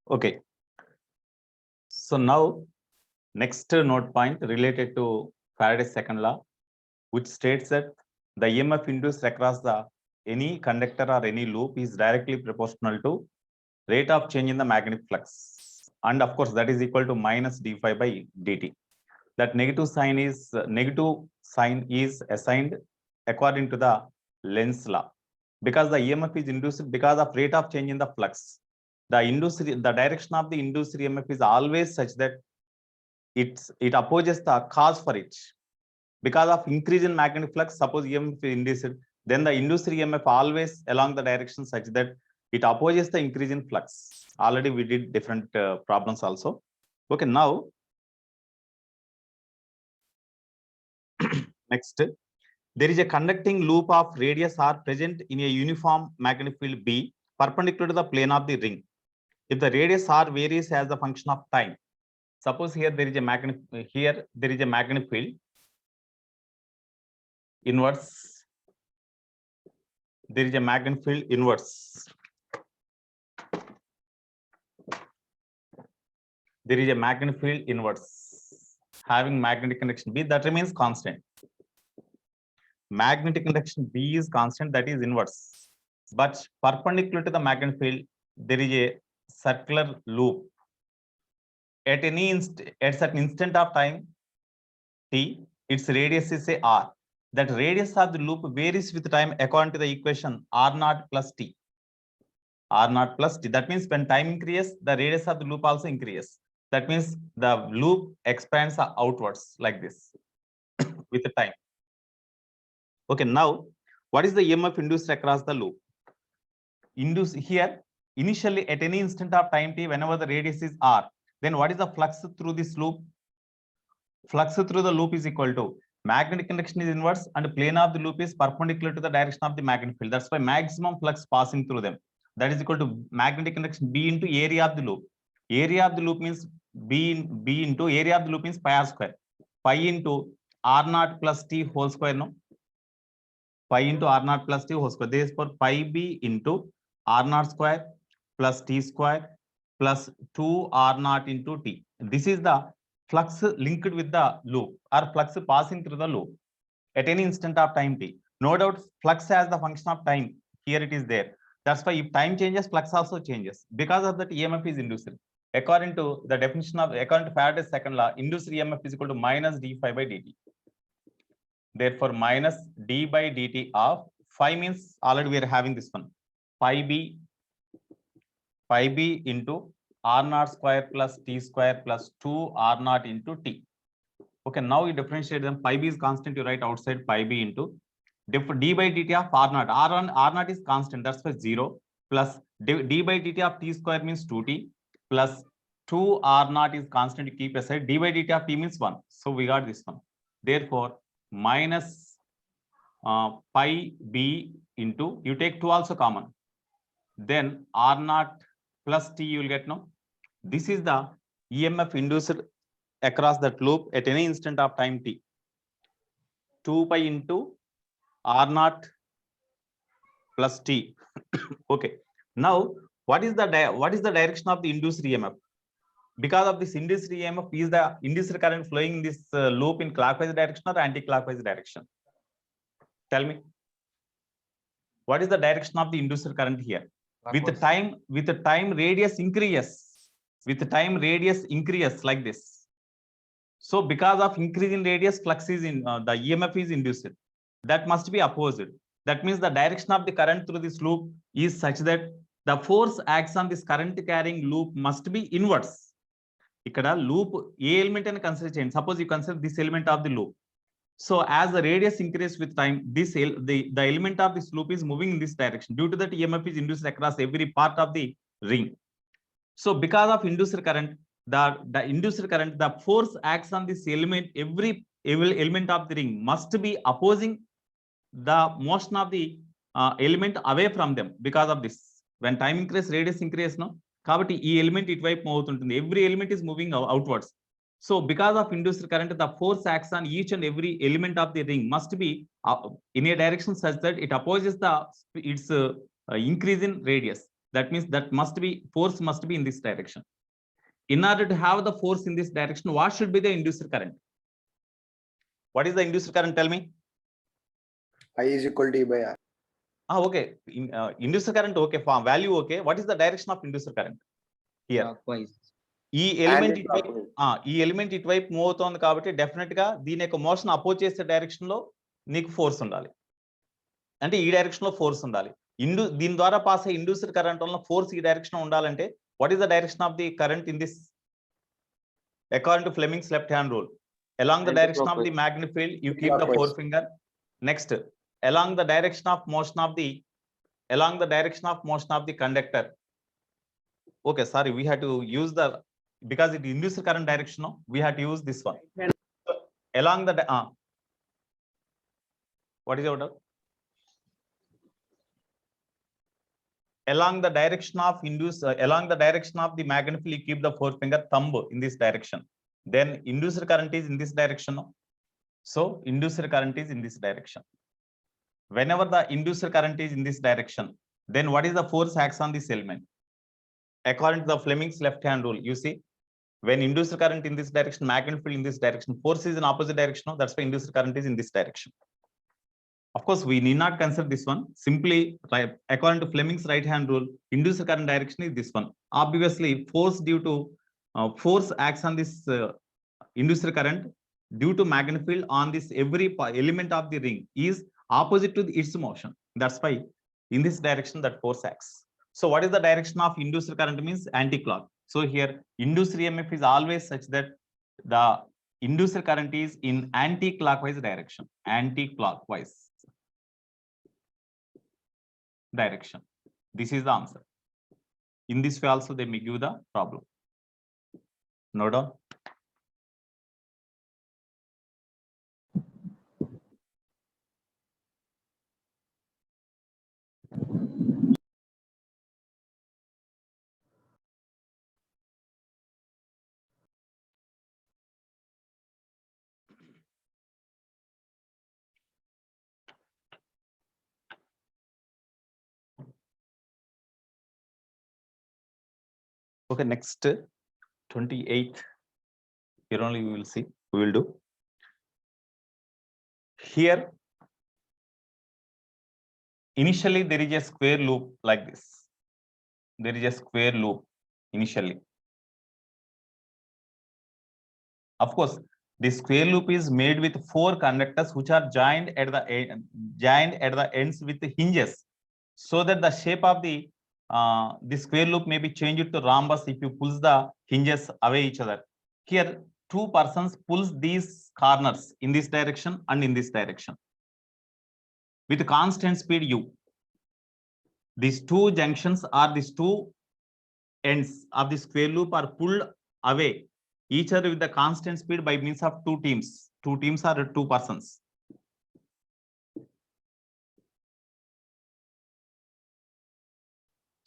Okay. So now next note point related to Faraday's second law, which states that the EMF induced across the any conductor or any loop is directly proportional to rate of change in the magnetic flux, and of course that is equal to minus d phi by dt. That negative sign is assigned according to the Lenz's law, because the EMF is induced because of rate of change in the flux. The direction of the induced EMF is always such that it opposes the cause for it. Because of increase in magnetic flux, suppose EMF is induced, then the induced EMF always along the direction such that it opposes the increase in flux. Already we did different problems also. Okay, now next, there is a conducting loop of radius r present in a uniform magnetic field B perpendicular to the plane of the ring. If the radius r varies as a function of time, suppose here there is a magnetic field inverse. There is a magnetic field inverse. There is a magnetic field inverse having magnetic conduction B that remains constant. Magnetic conduction B is constant, that is inverse. But perpendicular to the magnetic field, there is a circular loop. At certain instant of time t, its radius is say r. That radius of the loop varies with time according to the equation r naught plus t. R naught plus t. That means when time increases, the radius of the loop also increases. That means the loop expands outwards like this with the time. Okay, now what is the EMF induced across the loop? Induced here initially at any instant of time t, whenever the radius is r, then what is the flux through this loop? Flux through the loop is equal to magnetic conduction is inverse and plane of the loop is perpendicular to the direction of the magnetic field. That's why maximum flux passing through them. That is equal to magnetic conduction B into area of the loop. Area of the loop means B into area of the loop means pi r square. Pi into r naught plus t whole square, no? Pi into r naught plus t whole square. Therefore, pi b into r naught square plus t square plus 2 r naught into t. This is the flux linked with the loop or flux passing through the loop at any instant of time t. No doubt flux as the function of time, here it is there. That's why if time changes, flux also changes. Because of that, EMF is induced. According to the definition of, according to Faraday's second law, induced EMF is equal to minus d phi by dt. Therefore, minus d by dt of phi means already we are having this one. Pi b into r naught square plus t square plus 2 r naught into t. Okay, now you differentiate them. Pi b is constant, you write outside pi b into d by dt of r naught. R naught is constant, that's why 0 plus d by dt of t square means 2t plus 2 r naught is constant, you keep aside. D by dt of t means 1. So we got this one. Therefore, minus pi b into, you take 2 also common. Then r naught plus t you will get, no? This is the EMF induced across that loop at any instant of time t. 2 pi into r naught plus t. Okay. Now, what is the direction of the induced EMF? Because of this induced EMF, is the induced current flowing in this loop in clockwise direction or anti-clockwise direction? Tell me. What is the direction of the induced current here? With the time radius increases. With the time radius increases like this. So because of increase in radius, flux is in the EMF is induced. That must be opposed. That means the direction of the current through this loop is such that the force acts on this current carrying loop must be inverse. Ikkada loop a element and consider change. Suppose you consider this element of the loop. So as the radius increases with time, the element of this loop is moving in this direction. Due to that, EMF is induced across every part of the ring. So because of induced current, the induced current, the force acts on this element, every element of the ring must be opposing the motion of the element away from them. Because of this, when time increases, radius increases, no? Kabatti ee element itwaipu move avutuntundi. Every element is moving outwards. So because of induced current, the force acts on each and every element of the ring must be in a direction such that it opposes its increase in radius. That means that force must be in this direction. In order to have the force in this direction, what should be the inducer current? What is the inducer current? Tell me. I is equal to E by R. Okay. Inducer current, okay. For value, okay. What is the direction of inducer current? Here. Clockwise. ఈ element ఇటువైపు move అవుతోంది కాబట్టి definite గా దీని యొక్క motion oppose చేసే direction లో నీకు ఫోర్స్ ఉండాలి. అంటే ఈ డైరెక్షన్ లో ఫోర్స్ ఉండాలి. దీని ద్వారా పాస్ అయ్యే ఇండ్యూస్డ్ కరెంట్ వల్ల ఫోర్స్ ఈ డైరెక్షన్ ఉండాలంటే what is the direction of the current in this according to Fleming's left hand rule? along the direction of the magnetic field you keep the forefinger. Next, along the direction of motion of the conductor. Okay, sorry, we had to use the, because it induces current direction, no? We had to use this one. So, along the what is your doubt? Along the direction of the magnetic field, you keep the forefinger, thumb in this direction. Then induced current is in this direction. No? So induced current is in this direction. Whenever the induced current is in this direction, then what is the force acts on this element? According to the Fleming's left hand rule, you see, when induced current in this direction, magnetic field in this direction, force is in opposite direction. No? That's why induced current is in this direction. Of course, we need not consider this one. Simply, according to Fleming's right hand rule, induced current direction is this one. Obviously, force due to force acts on this induced current due to magnetic field on this every element of the ring is opposite to its motion. That's why in this direction that force acts. So what is the direction of induced current? Means anti-clock. So here induced EMF is always such that the induced current is in anti-clockwise direction. Anti-clockwise direction. This is the answer. In this way also they may give the problem. No doubt. Okay, next 28. Here only we will see, we will do. Here, initially there is a square loop like this. There is a square loop initially. Of course, the square loop is made with 4 conductors which are joined at the ends with the hinges, so that the shape of the square loop may be changed to rhombus if you pull the hinges away each other. Here, 2 persons pulls these corners in this direction and in this direction with constant speed u. These 2 junctions or these 2 ends of the square loop are pulled away each other with the constant speed by means of 2 teams. 2 teams are 2 persons.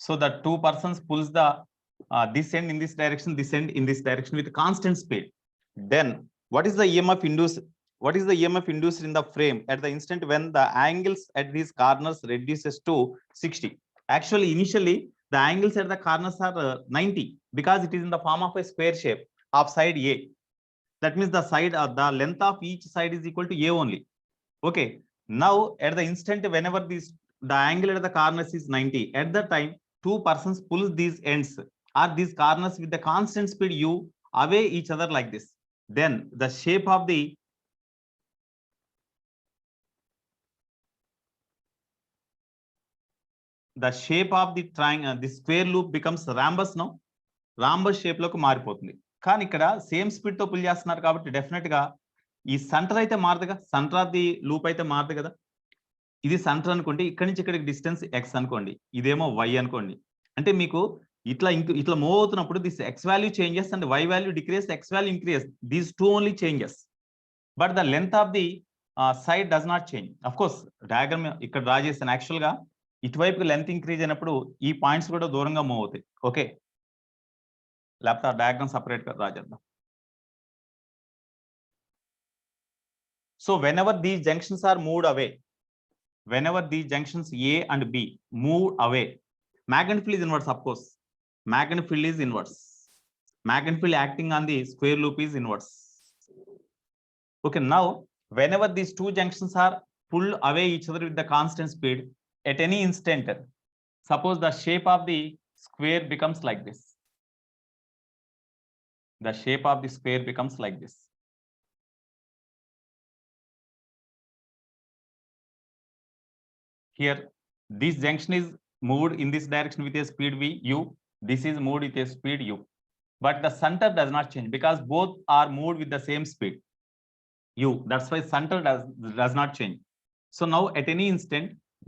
So the 2 persons pulls the this end in this direction, this end in this direction with constant speed. Then what is the EMF induced? What is the EMF induced in the frame at the instant when the angles at these corners reduces to 60? Actually, initially the angles at the corners are 90 because it is in the form of a square shape of side A. That means the side the length of each side is equal to A only. Okay. Now at the instant whenever the angle at the corners is 90, at that time 2 persons pull these ends or these corners with the constant speed u away each other like this. Then the shape of the triangle, the square loop becomes rhombus. No, rhombus shape loku మారిపోతుంది. కానీ ఇక్కడ same speed తో pull చేస్తున్నారు కాబట్టి definite గా ఈ centre అయితే మారదుగా, centre of the loop అయితే మారదు కదా. ఇది సెంటర్ అనుకోండి, ఇక్కడి నుంచి ఇక్కడికి డిస్టెన్స్ ఎక్స్ అనుకోండి, ఇదేమో వై అనుకోండి. అంటే మీకు ఇట్లా మూవ్ అవుతున్నప్పుడు this X value changes and Y value decreases, X value increase. These 2 only changes, but the length of the side does not change. Of course diagram ఇక్కడ డ్రా చేస్తాను. Actual గా ఇటువైపుకి లెంత్ ఇంక్రీజ్ అయినప్పుడు ఈ points కూడా దూరంగా move అవుతాయి. Okay, లేకపోతే ఆ డయాగ్రామ్ సపరేట్ గా డ్రా చేద్దాం. So whenever these junctions are moved away, whenever these junctions A and B move away, Magnetic field is inverse, of course. Magnetic field is inverse. Magnetic field acting on the square loop is inverse. Okay, now whenever these two junctions are pulled away each other with the constant speed at any instant, suppose the shape of the square becomes like this. The shape of the square becomes like this. Here, this junction is moved in this direction with a speed v, u. This is moved with a speed u. But the center does not change because both are moved with the same speed, u. That's why center does not change. So now at any instant,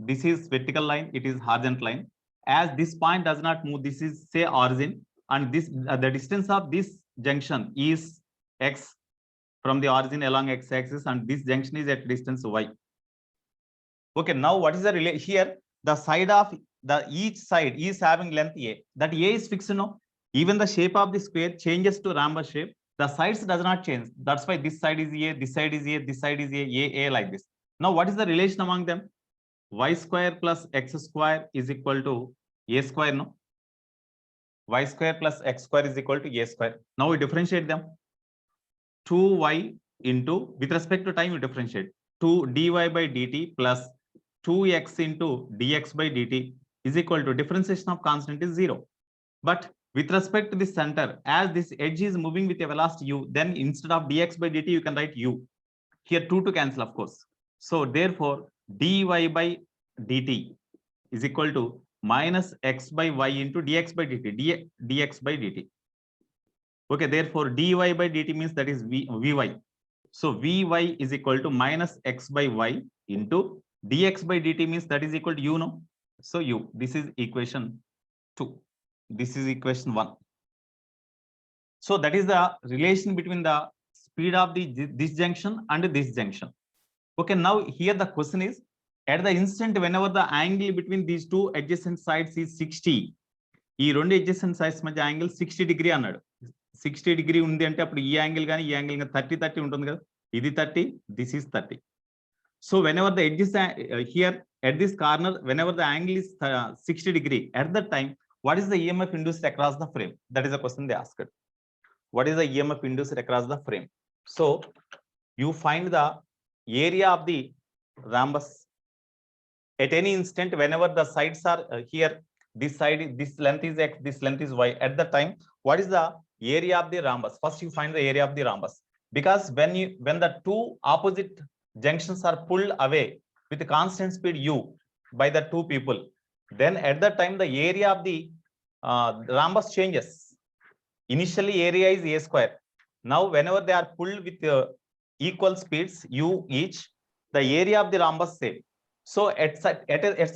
this is vertical line, it is horizontal line. As this point does not move, this is say origin, and this the distance of this junction is x from the origin along x-axis, and this junction is at distance y. Okay, now what is the relation here? The side of the each side is having length a. That a is fixed, no? Even the shape of the square changes to rhombus shape. The sides does not change. That's why this side is a, this side is a, this side is a like this. Now, what is the relation among them? Y square plus x square is equal to a square, no? Y square plus x square is equal to a square. Now we differentiate them. 2y into, with respect to time, we differentiate 2 dy by dt plus 2x into dx by dt is equal to differentiation of constant is 0. But with respect to the center, as this edge is moving with a velocity u, then instead of dx by dt, you can write u. Here 2 to cancel, of course. So therefore, dy by dt is equal to minus x by y into dx by dt, dx by dt. Okay, therefore dy by dt means that is vy. So vy is equal to minus x by y into dx by dt means that is equal to u, no? So u, this is equation 2. This is equation 1. So that is the relation between the speed of this junction and this junction. Okay, now here the question is, at the instant whenever the angle between these two adjacent sides is 60, ఈ రెండు adjacent sides మధ్య angle 60 degree అన్నాడు. 60 degree ఉంది అంటే అప్పుడు ఈ angle కానీ ఈ యాంగిల్ కానీ 30 ఉంటుంది కదా, ఇది 30, this is 30. So whenever the edge is here at this corner, whenever the angle is 60 degree, at that time, what is the EMF induced across the frame? That is the question they asked. What is the EMF induced across the frame? So you find the area of the rhombus at any instant whenever the sides are here. This side, this length is x, this length is y. At the time, what is the area of the rhombus? First, you find the area of the rhombus, because when the two opposite junctions are pulled away with a constant speed u by the two people, then at that time the area of the rhombus changes. Initially area is a square. Now whenever they are pulled with equal speeds u each, the area of the rhombus same. So at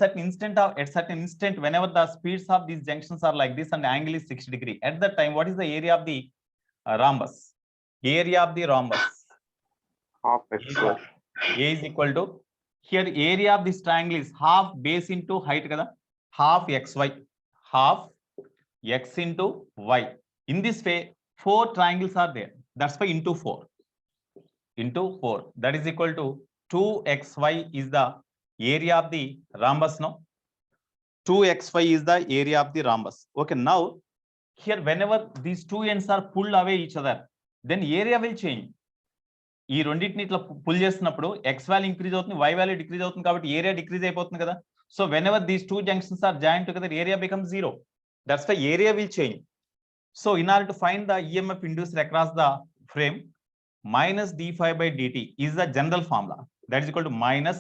certain instant whenever the speeds of these junctions are like this and the angle is 60 degree, at that time what is the area of the rhombus? Area of the rhombus half x square. A is equal to, here area of this triangle is half base into height kada, half xy, half x into y. In this way 4 triangles are there, that's why into 4, that is equal to 2xy is the area of the rhombus, no? 2xy is the area of the rhombus. Okay, now here whenever these two ends are pulled away each other, then area will change. ఈ రెండింటిని ఇట్లా pull చేస్తున్నప్పుడు x value increase అవుతుంది, y value decrease అవుతుంది, కాబట్టి area decrease అయిపోతుంది కదా. So whenever these two junctions are joined together, area becomes 0. That's why area will change. So in order to find the EMF induced across the frame, minus d phi by dt is the general formula. That is equal to minus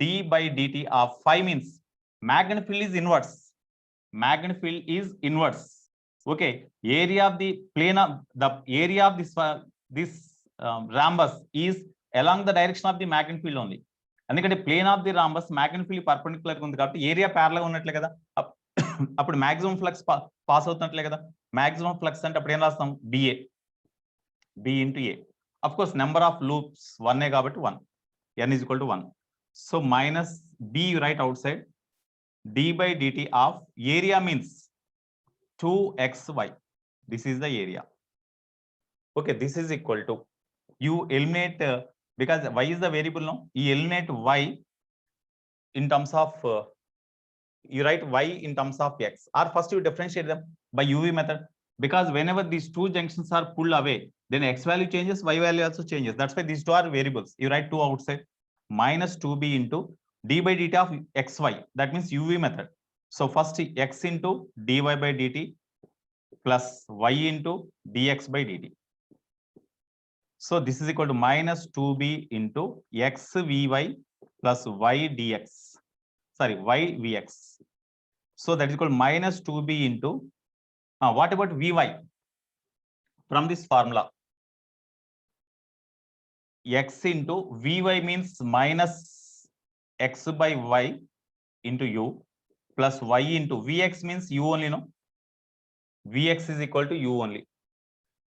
d by dt of phi means magnetic field is inverse. Magnetic field is inverse. Okay, area of the plane of the area of this rhombus is along the direction of the magnetic field only. ఎందుకంటే plane of the rhombus magnetic field perpendicular ఉంది కాబట్టి area parallel గా ఉన్నట్లే కదా, అప్పుడు maximum flux pass అవుతున్నట్లే కదా. Maximum flux అంటే అప్పుడు ఏం రాస్తాం, BA, B into A. Of course number of loops 1 కాబట్టి 1, n is equal to 1. So minus B you write outside, d by dt of area means 2xy. This is the area. Okay, this is equal to, you eliminate because y is the variable, no? You eliminate y in terms of you write y in terms of x, or first you differentiate them by UV method, because whenever these two junctions are pulled away, then x value changes, y value also changes. That's why these two are variables. You write 2 outside, minus 2b into d by dt of xy. That means UV method. So first x into dy by dt plus y into dx by dt. So this is equal to minus 2b into x vy plus y dx. Sorry, y vx. So that is equal to minus 2b into, what about vy? From this formula, x into vy means minus x by y into u plus y into vx means u only, no? Vx is equal to u only,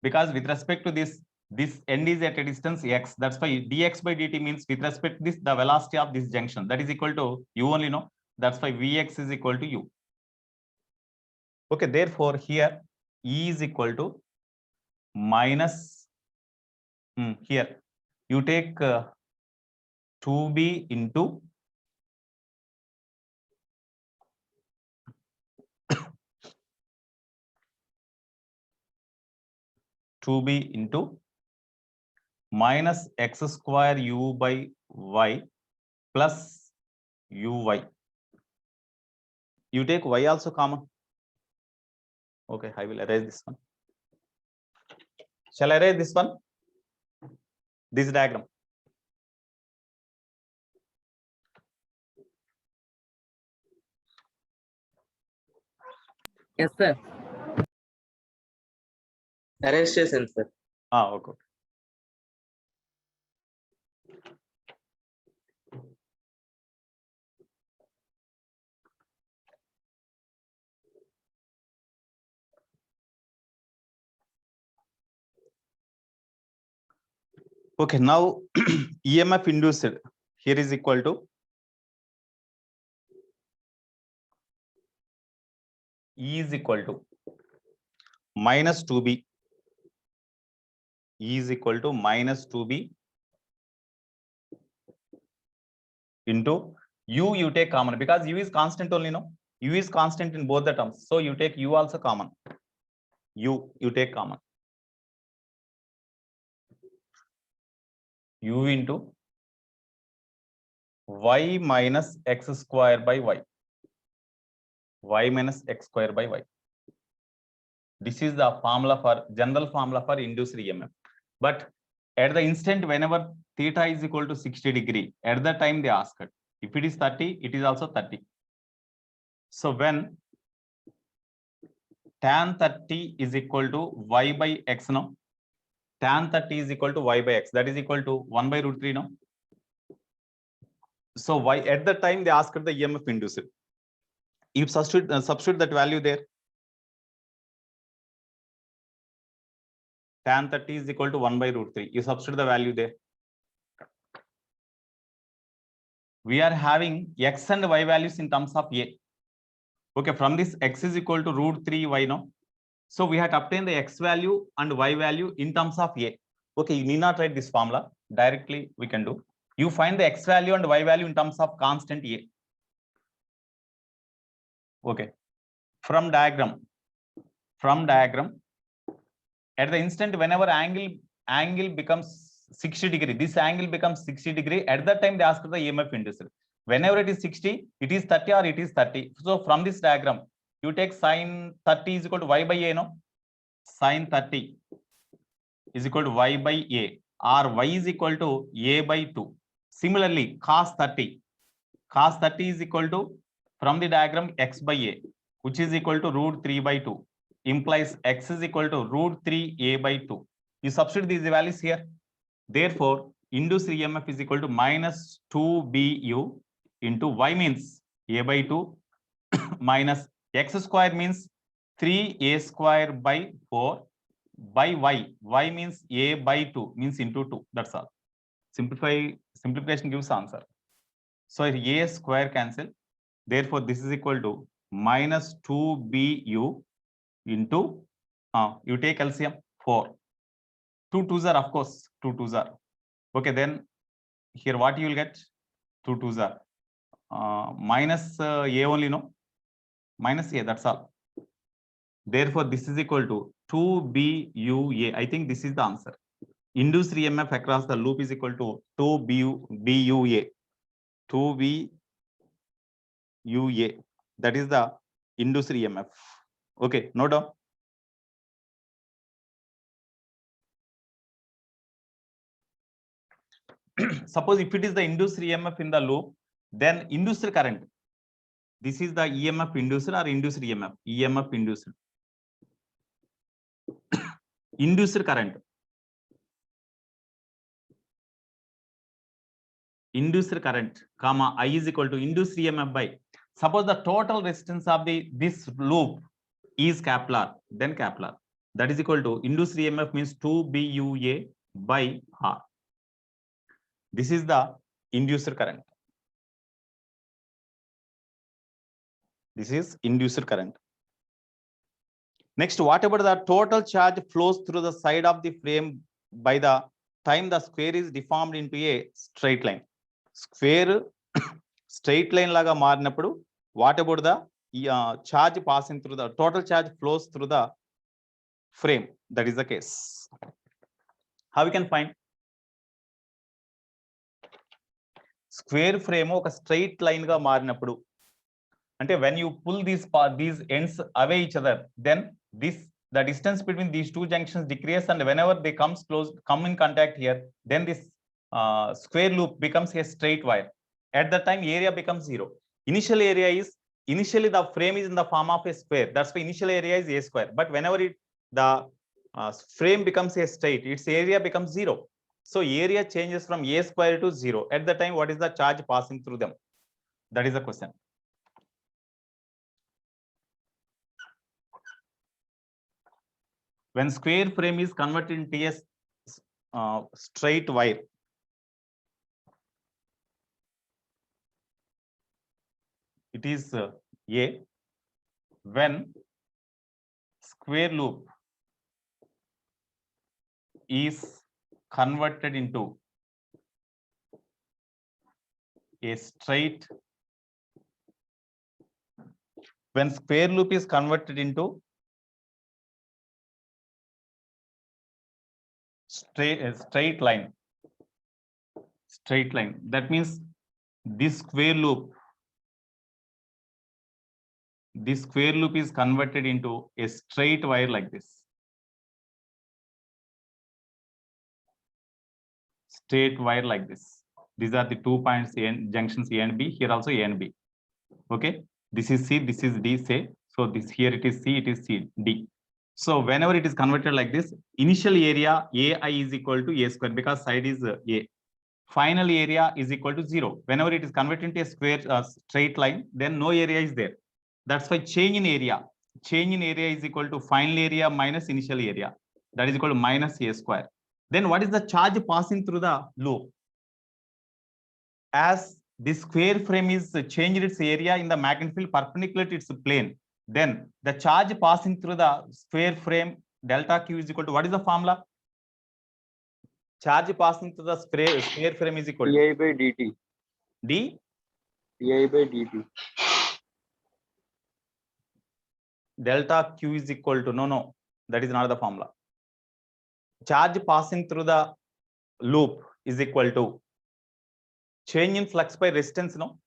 because with respect to this end is at a distance x. That's why dx by dt means with respect to this, the velocity of this junction, that is equal to u only, no? That's why vx is equal to u. Okay, therefore here E is equal to minus, here you take 2b into minus x square u by y plus uy. You take y also common. Okay, I will erase this one. Shall I erase this one? This diagram. Yes, sir. Arrest sir. Okay. Okay, now EMF induced here is equal to E is equal to minus 2b. E is equal to minus 2b into u, you take common because u is constant only, no? U is constant in both the terms. So you take u also common. You take common. U into y minus x square by y. Y minus x square by y. This is the formula for general formula for induced EMF. But at the instant whenever theta is equal to 60 degree, at that time they asked, if it is 30, it is also 30. So when tan 30 is equal to y by x, no? Tan 30 is equal to y by x, that is equal to 1 by root 3, no? So y at the time they asked the EMF induced. You substitute that value there. Tan 30 is equal to 1 by root 3. You substitute the value there. We are having x and y values in terms of a. Okay, from this x is equal to root 3 y, no? So we have to obtain the x value and y value in terms of a. Okay, you need not write this formula. Directly we can do. You find the x value and y value in terms of constant a. Okay. From diagram, at the instant whenever angle becomes 60 degree, this angle becomes 60 degree. At that time they ask the EMF induced. Whenever it is 60, it is 30 or it is 30. So from this diagram, you take sine 30 is equal to y by a, no? Sine 30 is equal to y by a, or y is equal to a by 2. Similarly, cos 30 is equal to, from the diagram, x by a, which is equal to root 3 by 2, implies x is equal to root 3a by 2. You substitute these values here. Therefore, induced EMF is equal to minus 2bu into y means a by 2 minus x square means 3a square by 4 by y means a by 2 means into 2. That's all. Simplification gives answer. So a square cancel. Therefore, this is equal to minus 2bu into, you take LCM 4. 2 2s are, of course, 2 2s are. Okay, then here what you will get? 2 2s are minus a only, no? minus A, that's all. Therefore, this is equal to 2BUA. I think this is the answer. Induced EMF across the loop is equal to 2BUA. 2BUA. That is the induced EMF. Okay, no doubt. Suppose if it is the induced EMF in the loop, then induced current. This is the EMF induced or induced EMF? EMF induced. Induced current. Induced current, comma, I is equal to induced EMF by. Suppose the total resistance of this loop is capital R, then capital R. That is equal to induced EMF means 2BUA by R. This is the induced current. This is induced current. Next, what about the total charge flows through the side of the frame by the time the square is deformed into a straight line? Square straight line laga marinappudu, what about the charge passing through the total charge flows through the frame? That is the case. How we can find? Square frame oka straight line ga marinappudu, ante when you pull these ends away each other, then the distance between these two junctions decreases, and whenever they come in contact here, then this square loop becomes a straight wire. At that time, area becomes 0. Initially the frame is in the form of a square. That's why initial area is a square. But whenever the frame becomes a straight, its area becomes 0. So area changes from a square to 0. At the time, what is the charge passing through them? That is the question. When square frame is converted into a straight wire, it is A. When square loop is converted into a straight, when square loop is converted into straight line, that means this square loop is converted into a straight wire like this. Straight wire like this. These are the 2 points, junctions A and B. Here also A and B. Okay, this is C, this is D, say. So this here it is C, it is C, D. So whenever it is converted like this, initial area AI is equal to A square because side is A. Final area is equal to 0. Whenever it is converted into a square straight line, then no area is there. That's why change in area is equal to final area minus initial area. That is equal to minus A square. Then what is the charge passing through the loop? As the square frame is changed its area in the magnetic field perpendicular to its plane, then the charge passing through the square frame delta Q is equal to, what is the formula? Charge passing through the square frame is equal to Pi by dt. D? Pi by dt. Delta Q is equal to, no, that is not the formula. Charge passing through the loop is equal to change in flux by resistance, no?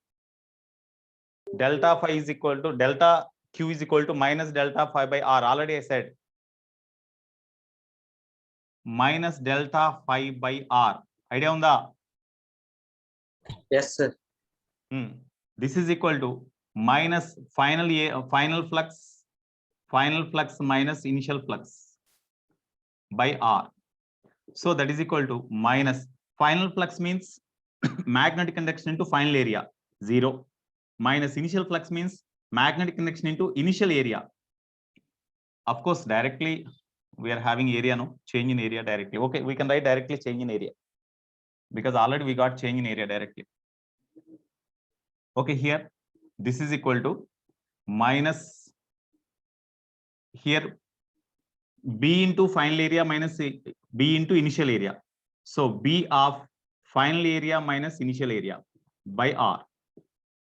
Delta phi is equal to, delta Q is equal to minus delta phi by R. Already I said. Minus delta phi by R. Idea on the? Yes, sir. This is equal to minus final flux minus initial flux by R. So that is equal to minus final flux means magnetic conduction into final area 0, minus initial flux means magnetic conduction into initial area. Of course, directly we are having area, no? Change in area directly. Okay, we can write directly change in area because already we got change in area directly. Okay, here this is equal to minus here B into final area minus B into initial area. So B of final area minus initial area by R.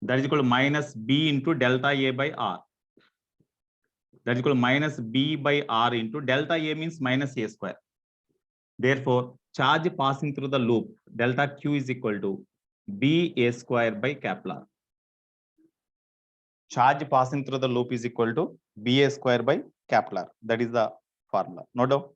That is equal to minus B into delta A by R. That is equal to minus B by R into delta A means minus A square. Therefore, charge passing through the loop delta Q is equal to B A square by Kepler. Charge passing through the loop is equal to B A square by Kepler. That is the formula. No doubt.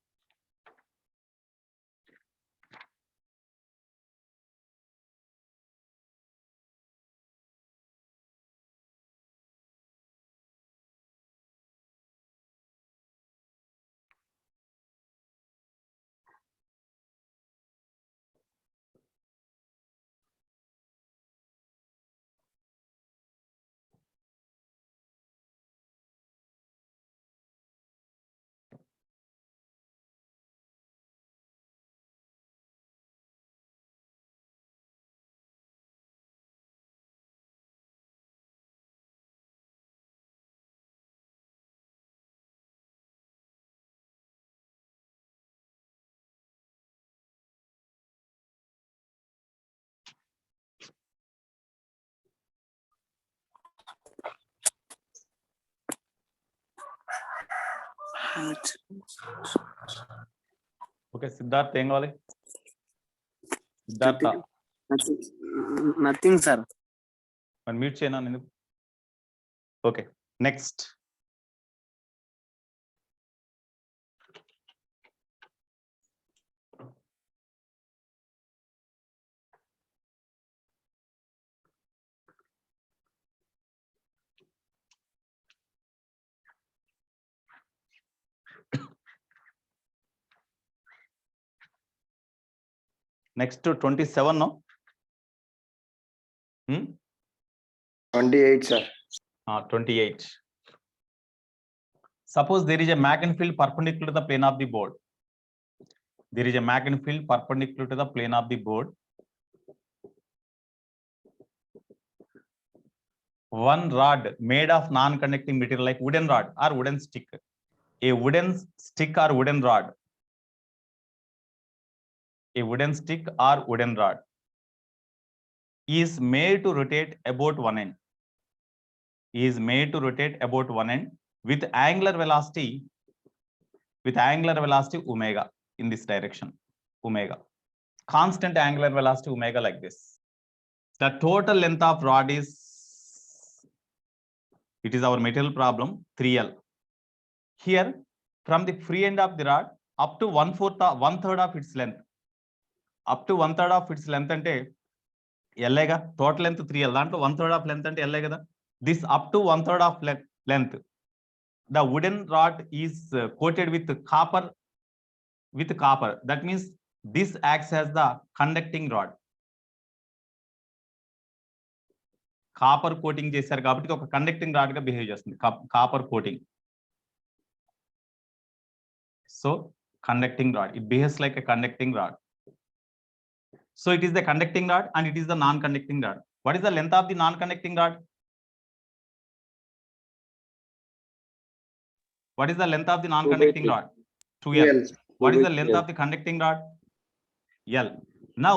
Okay, Siddharth ఏం కావాలి? Siddhartha nothing sir. మరి mute చేయనా నేను? Okay, next. Next to 27, no? 28, sir. 28. Suppose there is a magnetic field perpendicular to the plane of the board. There is a magnetic field perpendicular to the plane of the board. One rod made of non-conducting material like wooden rod or wooden stick. A wooden stick or wooden rod. A wooden stick or wooden rod is made to rotate about one end. Is made to rotate about one end with angular velocity omega in this direction. Omega. Constant angular velocity omega like this. The total length of rod is, it is our material problem, 3L. Here, from the free end of the rod up to one third of its length. Up to 1/3 of its length ante LA ga, total length 3L, dantlo 1/3 of length ante LA kada. This up to 1/3 of length, the wooden rod is coated with copper. That means this acts as the conducting rod. Copper coating చేశారు కాబట్టి ఒక conducting rod గా behave చేస్తుంది. Copper coating. So conducting rod, it behaves like a conducting rod. So it is the conducting rod and it is the non-conducting rod. What is the length of the non-conducting rod? What is the length of the non-conducting rod? 2L. What is the length of the conducting rod? L. Now,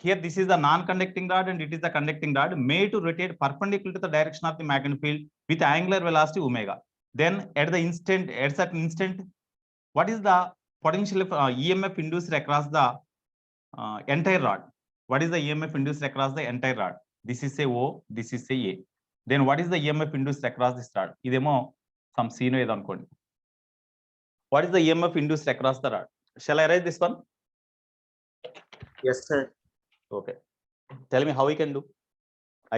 here this is the non-conducting rod and it is the conducting rod made to rotate perpendicular to the direction of the magnetic field with angular velocity omega. Then at certain instant, what is the potential EMF induced across the entire rod? What is the EMF induced across the entire rod? This is a O, this is a A. Then what is the EMF induced across this rod? Idemo some scene edo anukondi. What is the EMF induced across the rod? Shall I write this one? Yes, sir. Okay. Tell me how we can do.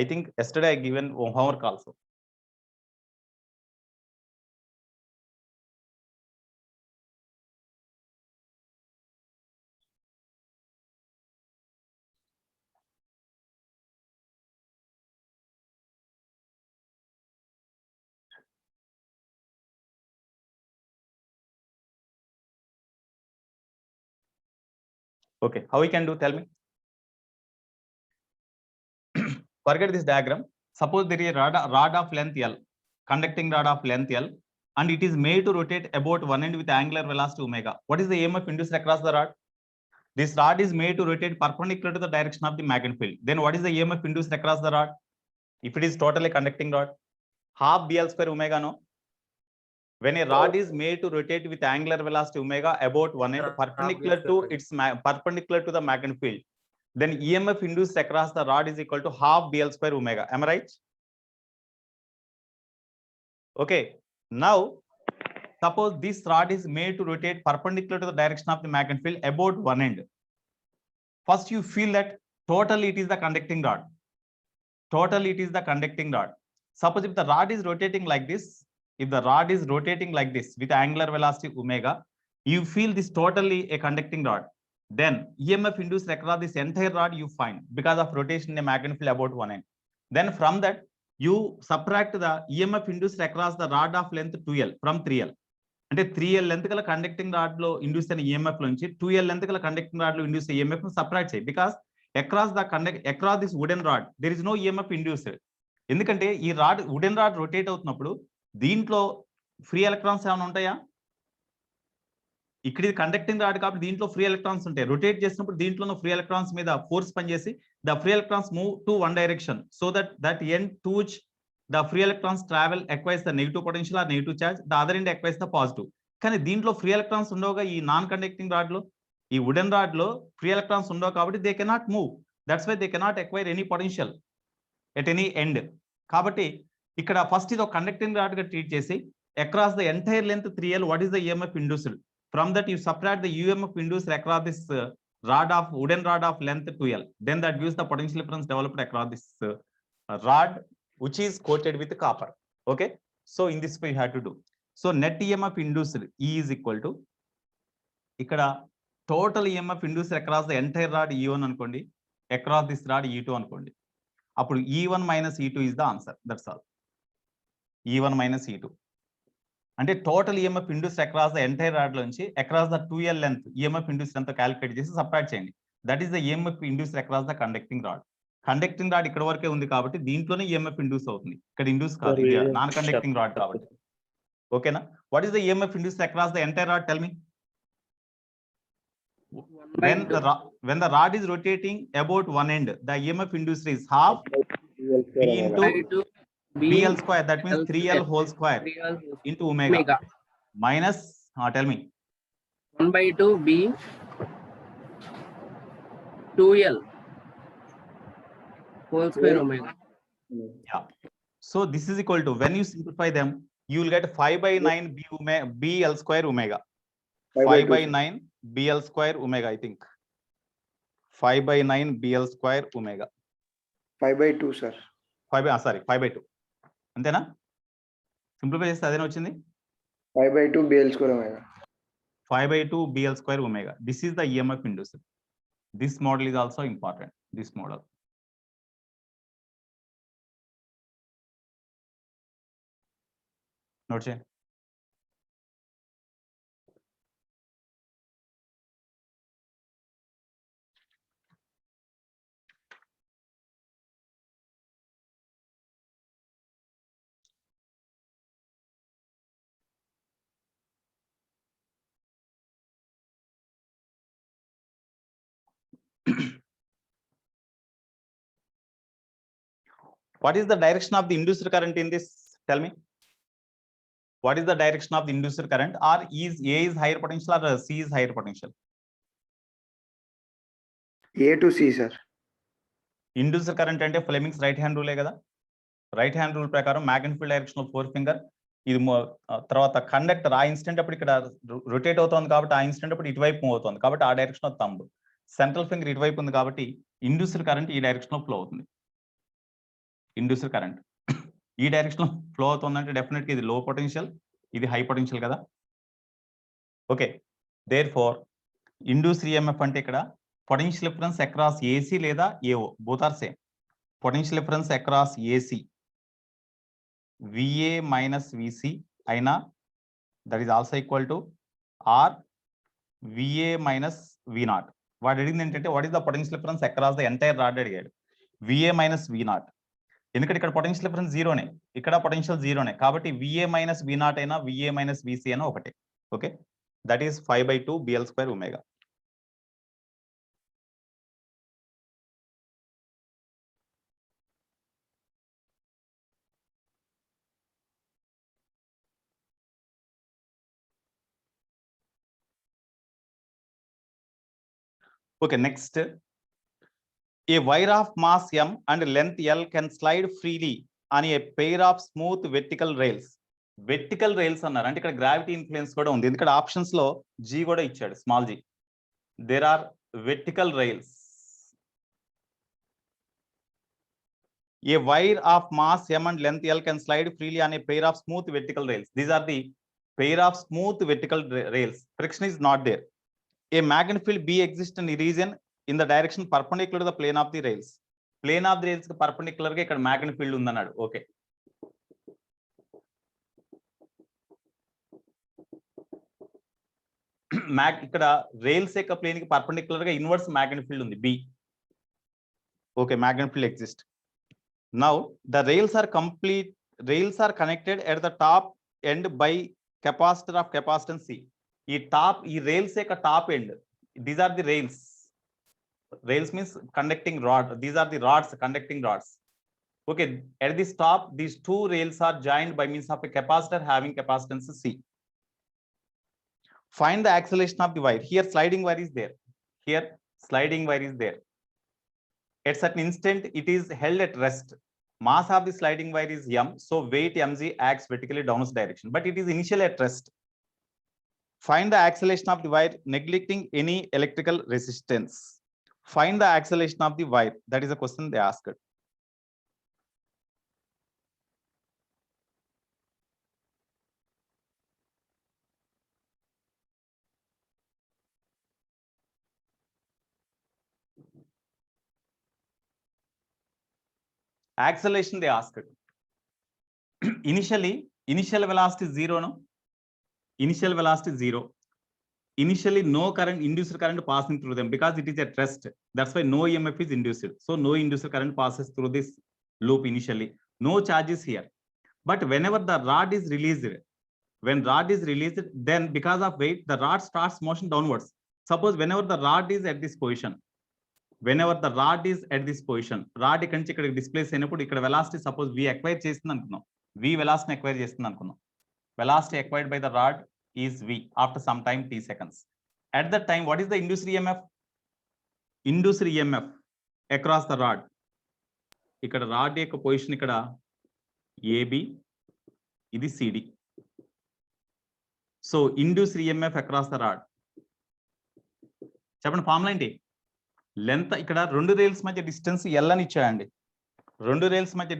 I think yesterday I given homework also. Okay, how we can do? Tell me. Forget this diagram. Suppose there is a rod of length L, conducting rod of length L, and it is made to rotate about one end with angular velocity omega. What is the EMF induced across the rod? This rod is made to rotate perpendicular to the direction of the magnetic field. Then what is the EMF induced across the rod? If it is totally conducting rod, half BL square omega, no? when a rod is made to rotate with angular velocity omega about one end perpendicular to perpendicular to the magnetic field, then EMF induced across the rod is equal to half BL square omega. Am I right? Okay. Now, suppose this rod is made to rotate perpendicular to the direction of the magnetic field about one end. First, you feel that totally it is the conducting rod. Totally it is the conducting rod. Suppose if the rod is rotating like this, if the rod is rotating like this with angular velocity omega, you feel this totally a conducting rod. Then EMF induced across this entire rod you find because of rotation in a magnetic field about one end. Then from that, you subtract the EMF induced across the rod of length 2L from 3L. అంటే 3L length గల conducting rod లో induce అయిన EMF నుంచి 2L length గల conducting rod లో induce EMF ను separate చేయి. Because across this wooden rod there is no EMF induced. ఎందుకంటే ఈ రాడ్ వుడెన్ రాడ్ రొటేట్ అవుతున్నప్పుడు దీంట్లో ఫ్రీ ఎలక్ట్రాన్స్ ఏమైనా ఉంటాయా? ఇక్కడ ఇది కండక్టింగ్ రాడ్ కాబట్టి దీంట్లో ఫ్రీ ఎలక్ట్రాన్స్ ఉంటాయి. రొటేట్ చేసినప్పుడు దీంట్లో ఫ్రీ ఎలక్ట్రాన్స్ మీద ఫోర్స్ పనిచేసి the free electrons move to one direction so that end to which the free electrons travel acquires the negative potential or negative charge, the other end acquires the positive. కానీ దీంట్లో free electrons ఉండవుగా ఈ non conducting rod లో, ఈ wooden rod లో free electrons ఉండవు కాబట్టి they cannot move. That's why they cannot acquire any potential at any end. కాబట్టి ఇక్కడ ఫస్ట్ ఇది ఒక కండక్టింగ్ రాడ్ గా ట్రీట్ చేసి across the entire length 3L what is the EMF induced. From that you subtract the UMF induced across this wooden rod of length 2L. Then that gives the potential difference developed across this rod which is coated with copper. Okay, so in this way you have to do. So net EMF induced E is equal to ikkada total EMF induced across the entire rod E1 anukondi, across this rod E2 anukondi. Appudu E1 minus E2 is the answer. That's all. E1 minus E2 అంటే total EMF induced across the entire rod లోంచి across the 2L length EMF induced ఎంత calculate చేసి subtract చేయండి. That is the EMF induced across the conducting rod. Conducting rod ఇక్కడ వరకే ఉంది కాబట్టి దీంట్లోనే EMF ఇండ్యూస్ అవుతుంది. ఇక్కడ ఇండ్యూస్ కాదు, ఇది నాన్ కండక్టింగ్ రాడ్ కాబట్టి. ఓకేనా? What is the EMF induce across the entire rod? Tell me. When the rod is rotating about one end, the EMF induced is half B into BL square. That means 3L whole square into omega minus tell me 1/2 B 2L whole square omega. Yeah. So this is equal to, when you simplify them, you will get 5/9 BL square omega. 5/9 BL square omega, I think. 5/9 BL square omega. 5/2 sir. 5/2. అంతేనా? Simplify చేస్తే అదేనా వచ్చింది? 5/2 BL square omega. 5/2 BL square omega. This is the EMF induced. This model is also important. This model. Note చేయండి. What is the direction of the induced current in this? Tell me. What is the direction of the induced current? Or is A is higher potential or C is higher potential? A to C sir. Induced current అంటే Fleming's right hand రూలే కదా. Right hand rule ప్రకారం magnetic field direction of 4 finger, ఇది తర్వాత conductor ఆ instant అప్పుడు ఇక్కడ rotate అవుతుంది కాబట్టి ఆ ఇన్స్టెంట్ అప్పుడు ఇటువైపు మూవ్ అవుతుంది కాబట్టి ఆ direction of thumb. Central finger ఇటువైపు ఉంది కాబట్టి ఇండ్యూస్డ్ కరెంట్ ఈ డైరెక్షన్ లో ఫ్లో అవుతుంది. ఇండ్యూస్డ్ కరెంట్ ఈ డైరెక్షన్ లో ఫ్లో అవుతుందంటే డెఫినెట్ గా ఇది లో పొటెన్షియల్, ఇది హై పొటెన్షియల్ కదా. Okay, therefore induced EMF అంటే ఇక్కడ పొటెన్షియల్ డిఫరెన్స్ అక్రాస్ AC లేదా AO, both are same. Potential difference across AC VA minus VC అయినా that is also equal to or VA minus V0. వాడు అడిగింది ఏంటంటే what is the potential difference across the entire rod అడిగాడు. VA minus V0, ఎందుకంటే ఇక్కడ potential difference జీరోనే, ఇక్కడ potential జీరోనే కాబట్టి VA minus V0 అయినా VA minus VC అయినా ఒకటే. Okay, that is 5/2 BL square omega. Okay, next. A wire of mass m and length L can slide freely on a pair of smooth vertical rails. Vertical rails అన్నారు అంటే ఇక్కడ gravity influence కూడా ఉంది, ఎందుకంటే options లో G కూడా ఇచ్చాడు, small G. There are vertical rails. A wire of mass m and length L can slide freely on a pair of smooth vertical rails. These are the pair of smooth vertical rails. Friction is not there. A magnetic field B exists in a region in the direction perpendicular to the plane of the rails. Plane of the rails కి perpendicular గా ఇక్కడ magnetic field ఉందన్నాడు. Okay, ఇక్కడ rails యొక్క plane కి perpendicular గా inverse magnetic field ఉంది B. Okay, magnetic field exists. Now the rails are connected at the top end by capacitor of capacitance C. ఈ rails యొక్క top end, these are the rails. Rails means conducting rod. These are the rods, conducting rods. Okay, at this top, these two rails are joined by means of a capacitor having capacitance C. Find the acceleration of the wire. Here sliding wire is there. Here sliding wire is there. At certain instant, it is held at rest. Mass of the sliding wire is m, so weight mg acts vertically downwards direction, but it is initially at rest. Find the acceleration of the wire neglecting any electrical resistance. Find the acceleration of the wire. That is a question they asked. Acceleration they asked. Initial velocity 0, no? Initial velocity 0. Initially no current, induced current passing through them because it is at rest. That's why no EMF is induced. So no induced current passes through this loop initially. No charges here. But whenever the rod is released, then because of weight, the rod starts motion downwards. Suppose whenever the rod is at this position, rod ఇక్కడ నుంచి ఇక్కడ displays అయినప్పుడు ఇక్కడ velocity suppose v acquire చేస్తుంది అనుకున్నాం, v velocity acquire చేస్తుంది అనుకున్నాం. Velocity acquired by the rod is v after some time t seconds. At that time, what is the induced EMF? Induced EMF across the rod. ఇక్కడ rod యొక్క position ఇక్కడ AB, ఇది CD. So induced EMF across the rod. చెప్పండి formula ఏంటి? Length ఇక్కడ రెండు rails మధ్య distance L అని ఇచ్చాడండి. రెండు రైల్స్ మధ్య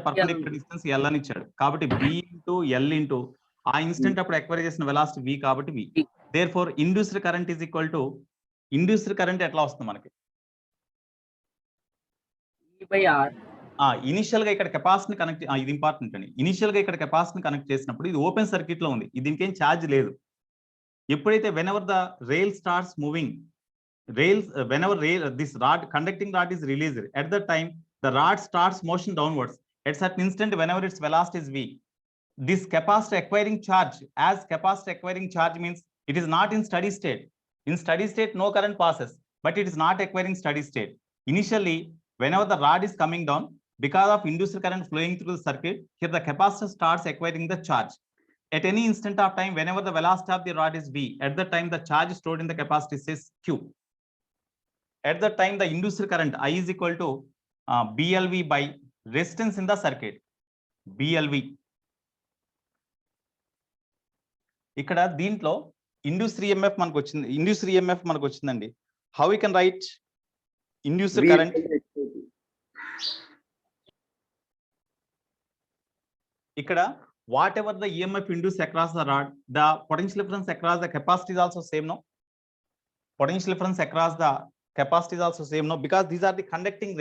పర్పెండిక్యులర్ డిస్టెన్స్ L అని ఇచ్చాడు. కాబట్టి B ఇంటూ L ఇంటూ ఆ ఇన్స్టెంట్ అప్పుడు ఎక్వైర్ చేసిన వెలాసిటీ V కాబట్టి V. Therefore induced current is equal to, induced current ఎట్లా వస్తుంది మనకి? ఇనిషియల్ గా ఇక్కడ కెపాసిటీని కనెక్ట్, ఇది ఇంపార్టెంట్ అండి. ఇనిషియల్ గా ఇక్కడ కెపాసిటీని కనెక్ట్ చేసినప్పుడు ఇది ఓపెన్ సర్క్యూట్ లో ఉంది, దీనికి ఏం ఛార్జ్ లేదు. ఎప్పుడైతే whenever the rail starts moving, whenever this rod, conducting rod is released, at that time the rod starts motion downwards. At certain instant, whenever its velocity is v, this capacitor acquiring charge, as capacitor acquiring charge means it is not in steady state. In steady state no current passes, but it is not acquiring steady state. Initially, whenever the rod is coming down, because of induced current flowing through the circuit, here the capacitor starts acquiring the charge. At any instant of time, whenever the velocity of the rod is v, at that time the charge stored in the capacitor is q. At that time, the induced current I is equal to BLV by resistance in the circuit, BLV. ఇక్కడ దీంట్లో induced EMF మనకు వచ్చిందండి. How we can write induced current? ఇక్కడ whatever the EMF induced across the rod, the potential difference across the capacity is also same, no? Potential difference across the capacity is also same, no? Because these are the conducting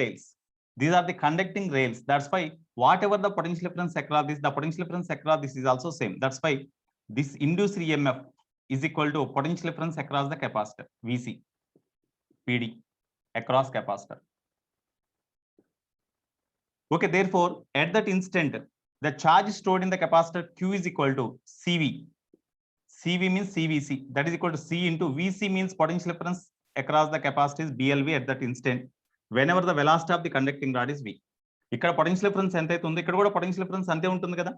rails. That's why whatever the potential difference across this, the potential difference across this is also same. That's why this induced EMF is equal to potential difference across the capacitor, VC, PD, across capacitor. Okay, therefore, at that instant, the charge stored in the capacitor Q is equal to CV. CV means CVC. That is equal to C into VC means potential difference across the capacitor is BLV at that instant, whenever the velocity of the conducting rod is V. ఇక్కడ potential difference ఎంత అయితే ఉందో ఇక్కడ కూడా potential difference అంతే ఉంటుంది కదా.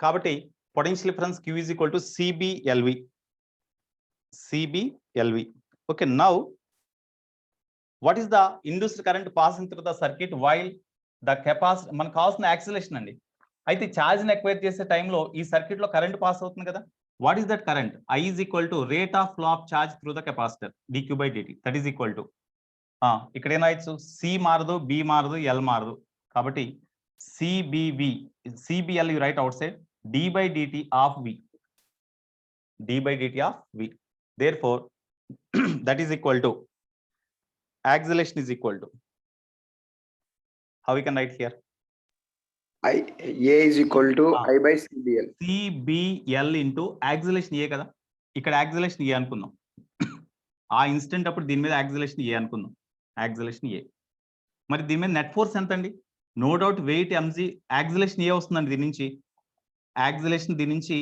కాబట్టి potential difference Q is equal to CBLV. Okay, now what is the induced current passing through the circuit while the capacity మనకు కావాల్సిన యాక్సిలరేషన్ అండి. అయితే ఛార్జ్ ని ఎక్వైర్ చేసే టైంలో ఈ సర్క్యూట్ లో కరెంట్ పాస్ అవుతుంది కదా. What is that current? I is equal to rate of flow of charge through the capacitor dq by dt, that is equal to ఇక్కడ ఏం రాయొచ్చు, C మారదు, B మారదు, L మారదు, కాబట్టి CBL you write outside d by dt of V, d by dt of V, therefore that is equal to acceleration is equal to, how we can write here, A is equal to I by CBL. CBL into acceleration A కదా, ఇక్కడ acceleration A అనుకుందాం. ఆ instant అప్పుడు దీని మీద acceleration A అనుకుందాం, acceleration A. మరి దీని మీద నెట్ ఫోర్స్ ఎంత అండి? No doubt weight mg, acceleration A వస్తుందండి దీని నుంచి, యాక్సిలరేషన్ దీని నుంచి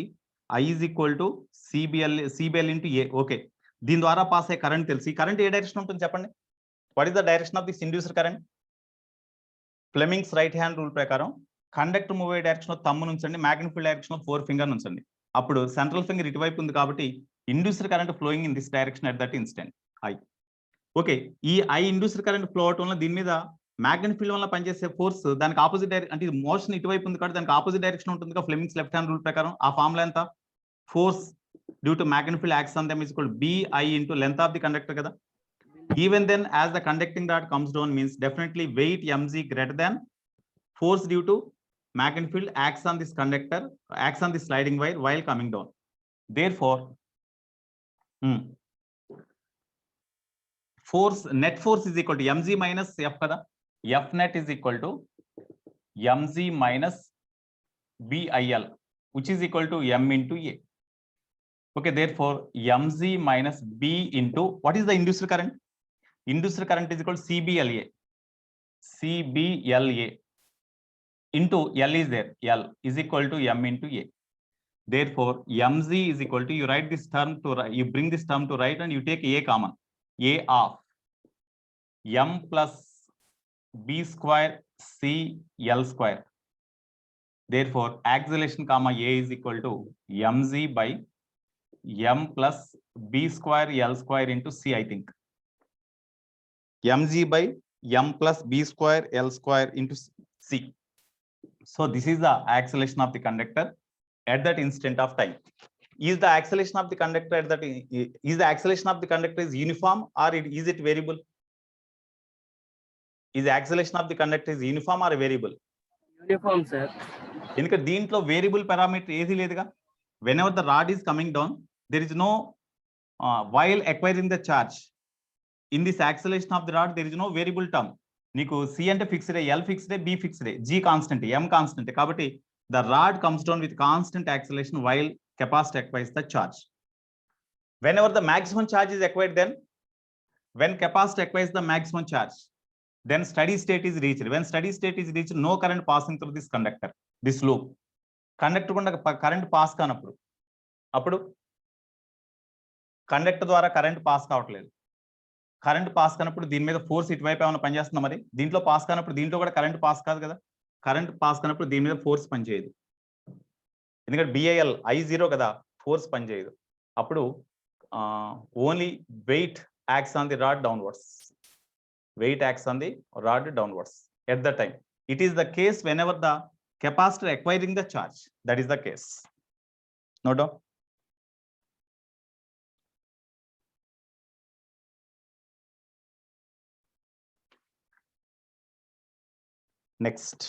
I is equal to CBL into A. Okay, దీని ద్వారా పాస్ అయ్యే కరెంట్ తెలుసు. ఈ కరెంట్ ఏ డైరెక్షన్ ఉంటుంది చెప్పండి? What is the direction of this induced current? Fleming's right hand rule ప్రకారం కండక్టర్ మూవ్ అయ్యే డైరెక్షన్ లో తమ్ము నుంచండి, మ్యాగ్నిఫైడ్ డైరెక్షన్ లో 4 ఫింగర్ నుంచండి. అప్పుడు సెంట్రల్ ఫింగర్ ఇటువైపు ఉంది కాబట్టి induced current flowing in this direction at that instant I. Okay, ఈ I induced current flow అవటం వల్ల దీని మీద మ్యాగ్నెటిక్ ఫీల్డ్ వల్ల పనిచేసే ఫోర్స్ దానికి ఆపోజిట్ డైరెక్షన్, అంటే మోషన్ ఇటువైపు ఉంది కాబట్టి దానికి ఆపోజిట్ డైరెక్షన్ ఉంటుంది కదా ఫ్లెమింగ్స్ లెఫ్ట్ హ్యాండ్ రూల్ ప్రకారం. ఆ ఫార్ములా ఎంత? Force due to magnetic field acts on them is equal to BI into length of the conductor కదా. Even then as the conducting rod comes down means definitely weight mg greater than force due to magnetic field acts on this conductor, acts on the sliding wire while coming down. Therefore force, net force is equal to mg minus f kada, f net is equal to mg minus BIL, which is equal to m into A. Okay, therefore mg minus B into what is the induced current? Induced current is equal to CBLA into L is there, L is equal to m into A. Therefore mg is equal to, you write this term to right, you bring this term to right and you take A common, A of m plus B square C L square. Therefore acceleration comma A is equal to mg by m plus B square L square into C, I think mg by m plus B square L square into C. So this is the acceleration of the conductor at that instant of time. Is the acceleration of the conductor at that, is the acceleration of the conductor is uniform or is it variable? Is the acceleration of the conductor is uniform or variable? Uniform, sir. ఎందుకంటే దీంట్లో variable parameter ఏది లేదుగా. Whenever the rod is coming down, there is no while acquiring the charge, in this acceleration of the rod there is no variable term. నీకు C అంటే fixed, L fixed, B fixed, G constant, M constant. కాబట్టి the rod comes down with constant acceleration while capacitor acquires the charge. Whenever the maximum charge is acquired, then when capacitor acquires the maximum charge, then steady state is reached. When steady state is reached, no current passing through this conductor, this loop. Conductor గుండా current pass కానప్పుడు, అప్పుడు conductor ద్వారా current pass కావట్లేదు. Current pass కానప్పుడు దీని మీద force ఇటువైపు ఏమైనా పనిచేస్తుందా? మరి దీంట్లో పాస్ కానప్పుడు దీంట్లో కూడా కరెంట్ పాస్ కాదు కదా. కరెంట్ పాస్ కానప్పుడు దీని మీద ఫోర్స్ పనిచేయదు, ఎందుకంటే BIL I0 కదా, ఫోర్స్ పనిచేయదు. అప్పుడు only weight acts on the rod downwards, weight acts on the rod downwards at the time. It is the case whenever the capacitor acquiring the charge, that is the case. No doubt. Next,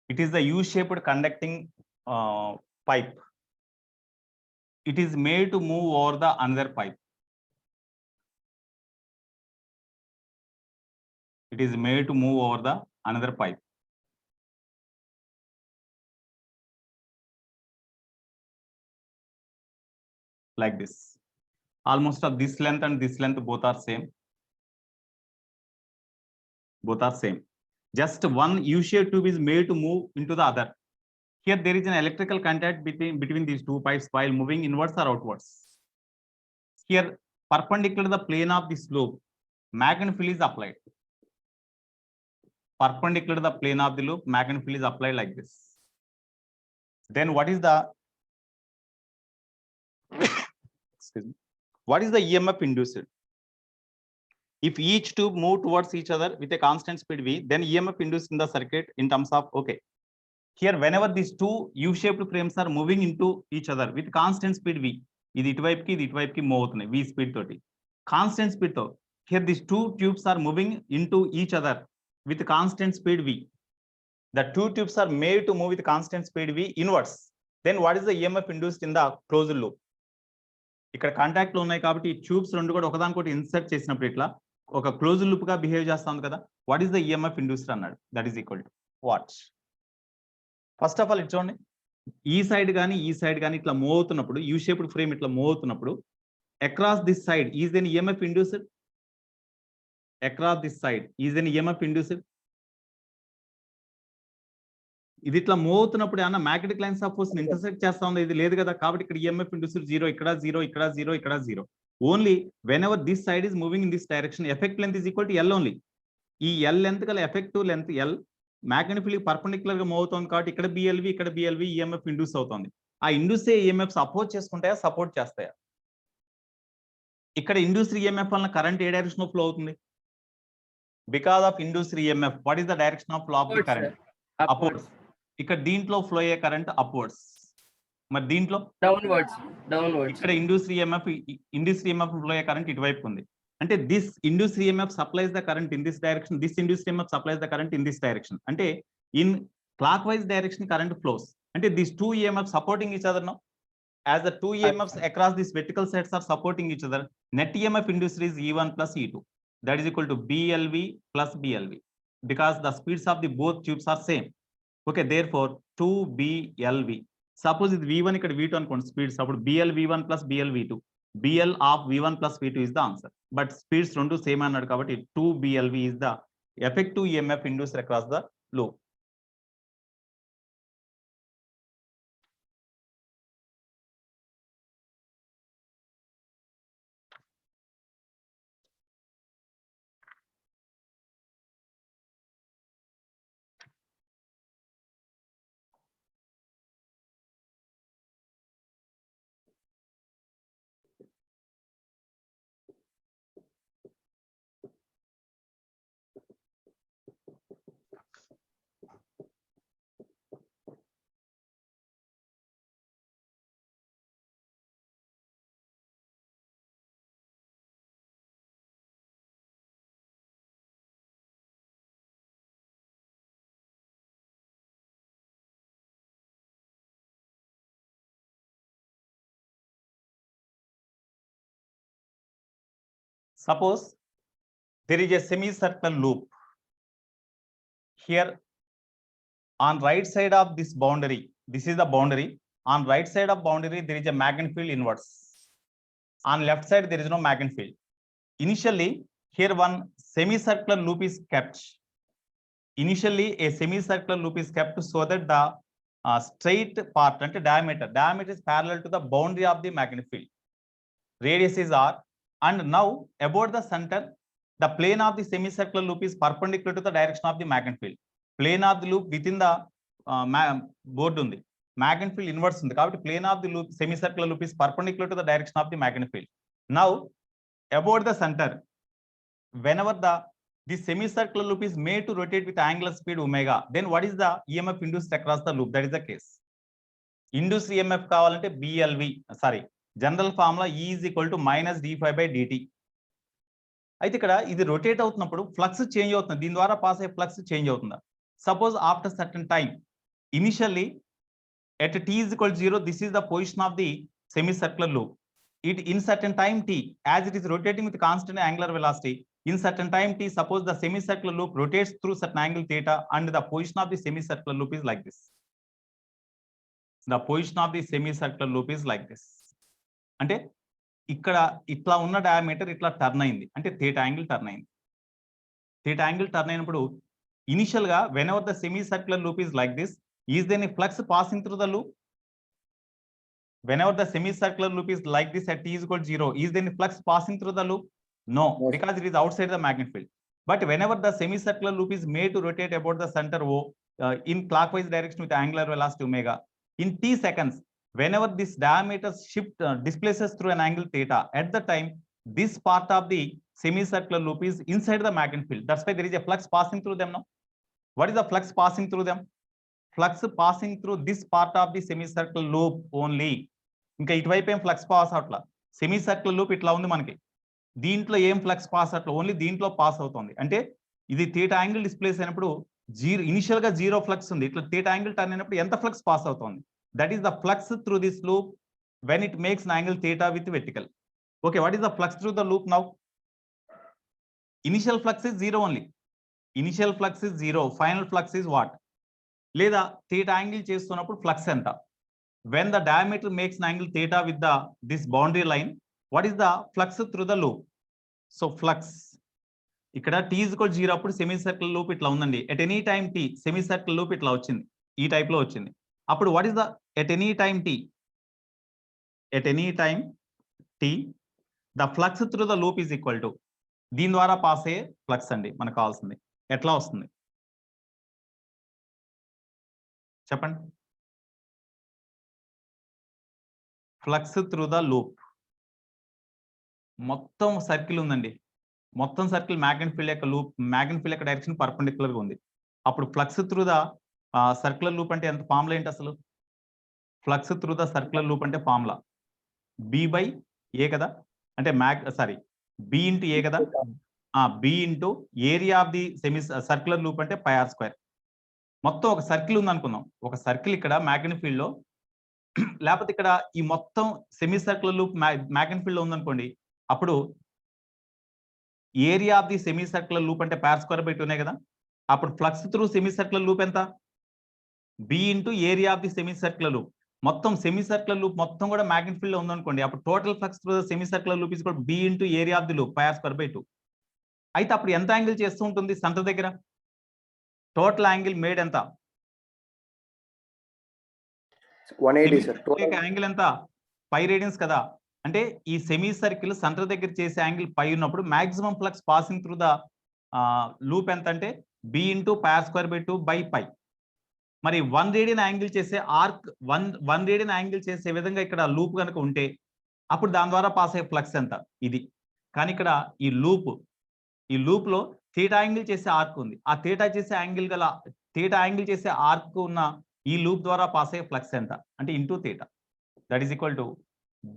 It is the U-shaped conducting pipe. It is made to move over the another pipe. It is made to move over the another pipe. Like this. Almost of this length and this length both are same. Both are same. Just one U-shaped tube is made to move into the other. Here there is an electrical contact between these two pipes while moving inwards or outwards. Here, perpendicular to the plane of this loop, magnetic field is applied. Perpendicular to the plane of the loop, magnetic field is applied like this. Then what is the excuse me, what is the EMF induced? If each tube move towards each other with a constant speed v, then EMF induced in the circuit in terms of, okay. Here, whenever these two U-shaped frames are moving into each other with constant speed v, ఇది ఇటువైపుకి move అవుతున్నాయి v speed తోటి, constant speed తో. Here these two tubes are moving into each other with constant speed v. The two tubes are made to move with constant speed v inwards. Then what is the EMF induced in the closed loop? ఇక్కడ contact లో ఉన్నాయి కాబట్టి ఈ tubes రెండు కూడా ఒకదానికొకటి insert చేసినప్పుడు ఇట్లా ఒక క్లోజ్డ్ లూప్ గా బిహేవ్ చేస్తుంది కదా. What is the EMF induced అన్నాడు. That is equal to what? First of all it చూడండి, ఈ సైడ్ కానీ ఇట్లా మూవ్ అవుతున్నప్పుడు, యూ షేప్డ్ ఫ్రేమ్ ఇట్లా మూవ్ అవుతున్నప్పుడు, across this side is an EMF induced. Across this side is an EMF induced. ఇది ఇట్లా మూవ్ అవుతున్నప్పుడు ఏమన్నా magnetic lines of force intersect చేస్తా ఉంది, ఇది లేదు కదా. కాబట్టి ఇక్కడ EMF induced 0, ఇక్కడ 0, ఇక్కడ 0, ఇక్కడ 0. Only when ever this side is moving in this direction, effect length is equal to L only. ఈ L లెంత్ కల effective length L, magnetic field perpendicular గా మూవ్ అవుతుంది కాబట్టి ఇక్కడ BLV, ఇక్కడ BLV, EMF ఇండ్యూస్ అవుతుంది. ఆ ఇండ్యూస్ EMFs అపోజ్ చేసుకుంటాయా, సపోర్ట్ చేస్తాయా? ఇక్కడ ఇండ్యూస్డ్ EMF వలన కరెంట్ ఏ డైరెక్షన్ లో ఫ్లో అవుతుంది? Because of induced EMF, what is the direction of flow of the current? Upwards. ఇక్కడ దీంట్లో ఫ్లో అయ్యే కరెంట్ అప్వర్డ్స్, మరి దీంట్లో డౌన్వర్డ్స్. ఇక్కడ ఇండ్యూస్డ్ EMF ఫ్లో అయ్యే కరెంట్ ఇటువైపు ఉంది. అంటే this induced EMF supplies the current in this direction, this induced EMF supplies the current in this direction. అంటే in clock wise direction current flows. అంటే this two EMF supporting each other now. As the two EMFs across these vertical sets are supporting each other, net EMF induced is E1 plus E2. That is equal to BLV plus BLV, because the speeds of the both tubes are same. Okay, therefore 2BLV. Suppose ఇది V1 ఇక్కడ V2 అనుకోండి speeds, అప్పుడు BLV1 plus BLV2. BL of V1 plus V2 is the answer. But speeds రెండు same అన్నాడు కాబట్టి 2BLV is the effective EMF induced across the loop. Suppose there is a semicircular loop. Here on right side of this boundary, this is the boundary. On right side of boundary there is a magnetic field inwards. On left side there is no magnetic field. Initially here one semicircular loop is kept. Initially a semicircular loop is kept so that the straight part and diameter is parallel to the boundary of the magnetic field. Radius is R. And now about the center, the plane of the semicircular loop is perpendicular to the direction of the magnetic field. Plane of the loop within the board undi, magnetic field inverse undi kabatti plane of the loop semicircular loop is perpendicular to the direction of the magnetic field. Now about the center, whenever this semicircular loop is made to rotate with angular speed omega, then what is the EMF induced across the loop? That is the case. Induced EMF kavalante BLV, general formula E is equal to minus d∅dt. అయితే ఇక్కడ ఇది rotate అవుతున్నప్పుడు flux change అవుతుంది, దీని ద్వారా pass అయ్యే flux change అవుతుందా? Suppose after certain time initially at t is equal to 0, this is the position of the semicircular loop. It in certain time t, as it is rotating with constant angular velocity, in certain time t, suppose the semicircular loop rotates through certain angle theta, and the position of the semicircular loop is like this. The position of the semicircular loop is like this. అంటే ఇక్కడ ఇట్లా ఉన్న diameter ఇట్లా turn అయింది, అంటే theta angle turn అయింది. Theta angle turn అయినప్పుడు initial గా whenever the semicircular loop is like this, is then a flux passing through the loop? Whenever the semicircular loop is like this at t is equal to 0, is there any flux passing through the loop? No, No. because it is outside the magnetic field. But whenever the semicircular loop is made to rotate about the center O in clockwise direction with angular velocity omega, in t seconds, whenever this diameter shift displaces through an angle theta, at the time this part of the semicircular loop is inside the magnetic field. That's why there is a flux passing through them. No, what is the flux passing through them? Flux passing through this part of the semicircular loop only. ఇంకా ఇటువైపు ఏం flux pass అవట్లా, సెమీసర్క్యులర్ loop ఇట్లా ఉంది మనకి, దీంట్లో ఏం flux pass అట్లా, only దీంట్లో పాస్ అవుతుంది. అంటే ఇది థీటా యాంగిల్ డిస్ప్లేస్ అయినప్పుడు ఇనిషియల్ గా 0 ఫ్లక్స్ ఉంది, ఇట్లా థీటా యాంగిల్ టర్న్ అయినప్పుడు ఎంత ఫ్లక్స్ పాస్ అవుతుంది? That is the flux through this loop when it makes angle theta with vertical. Okay, what is the flux through the loop now? Initial flux is 0 only, initial flux is 0, final flux is what? లేదా theta angle చేస్తున్నప్పుడు flux ఎంత? When the diameter makes an angle theta with this boundary line, what is the flux through the loop? So flux ఇక్కడ t is equal to 0 అప్పుడు సెమీసర్కిల్ loop ఇట్లా ఉందండి. At any time t semicircle loop ఇట్లా వచ్చింది, ఈ type లో వచ్చింది. అప్పుడు what is the at any time t, at any time t the flux through the loop is equal to, దీని ద్వారా పాస్ అయ్యే ఫ్లక్స్ అండి మనకు కావాల్సింది. ఎట్లా వస్తుంది చెప్పండి? ఫ్లక్స్ త్రూ ద లూప్, మొత్తం సర్కిల్ ఉందండి, మొత్తం సర్కిల్ మ్యాగ్నెటిక్ ఫీల్డ్ యొక్క లూప్, మ్యాగ్నెటిక్ ఫీల్డ్ యొక్క డైరెక్షన్ పర్పెండిక్యులర్ గా ఉంది. అప్పుడు flux through the circular loop అంటే ఎంత? ఫార్ములా ఏంటి అసలు? Flux through the circular loop అంటే ఫార్ములా బి బై ఏ కదా, అంటే బి ఇంటూ ఏ కదా, B into area of the circular loop అంటే πr స్క్వేర్. మొత్తం ఒక సర్కిల్ ఉంది అనుకుందాం, ఒక సర్కిల్ ఇక్కడ మ్యాగ్నెటిక్ ఫీల్డ్ లో, లేకపోతే ఇక్కడ ఈ మొత్తం సెమీసర్క్యులర్ లూప్ మ్యాగ్నెటిక్ ఫీల్డ్ లో ఉందనుకోండి, అప్పుడు area of the semicircular loop అంటే πr స్క్వేర్ బై 2 కదా. అప్పుడు ఫ్లక్స్ త్రూ సెమీసర్క్యులర్ లూప్ ఎంత? B into area of the semicircular loop. మొత్తం సెమీసర్క్యులర్ లూప్ మొత్తం కూడా మ్యాగ్నెటిక్ ఫీల్డ్ లో ఉందనుకోండి, అప్పుడు total flux through semicircular loop is B into area of the loop πr square by 2. అయితే అప్పుడు ఎంత యాంగిల్ చేస్తూ ఉంటుంది సెంటర్ దగ్గర? టోటల్ యాంగిల్ మేడ్ ఎంత? 180 సార్. యాంగిల్ ఎంత? π రేడియన్స్ కదా. అంటే ఈ సెమీ సర్కిల్ సెంటర్ దగ్గర చేసే యాంగిల్ π ఉన్నప్పుడు maximum flux passing through the loop ఎంత అంటే B into πr square by 2 by π. మరి 1 రేడియన్ యాంగిల్ చేసే ఆర్క్ 1 రేడియన్ యాంగిల్ చేసే విధంగా ఇక్కడ లూప్ కనుక ఉంటే అప్పుడు దాని ద్వారా పాస్ అయ్యే ఫ్లక్స్ ఎంత? ఇది. కానీ ఇక్కడ ఈ లూప్ లో థీటా యాంగిల్ చేసే ఆర్క్ ఉంది, ఆ థీటా యాంగిల్ చేసే ఆర్క్ ఉన్న ఈ లూప్ ద్వారా పాస్ అయ్యే ఫ్లక్స్ ఎంత అంటే into theta, that is equal to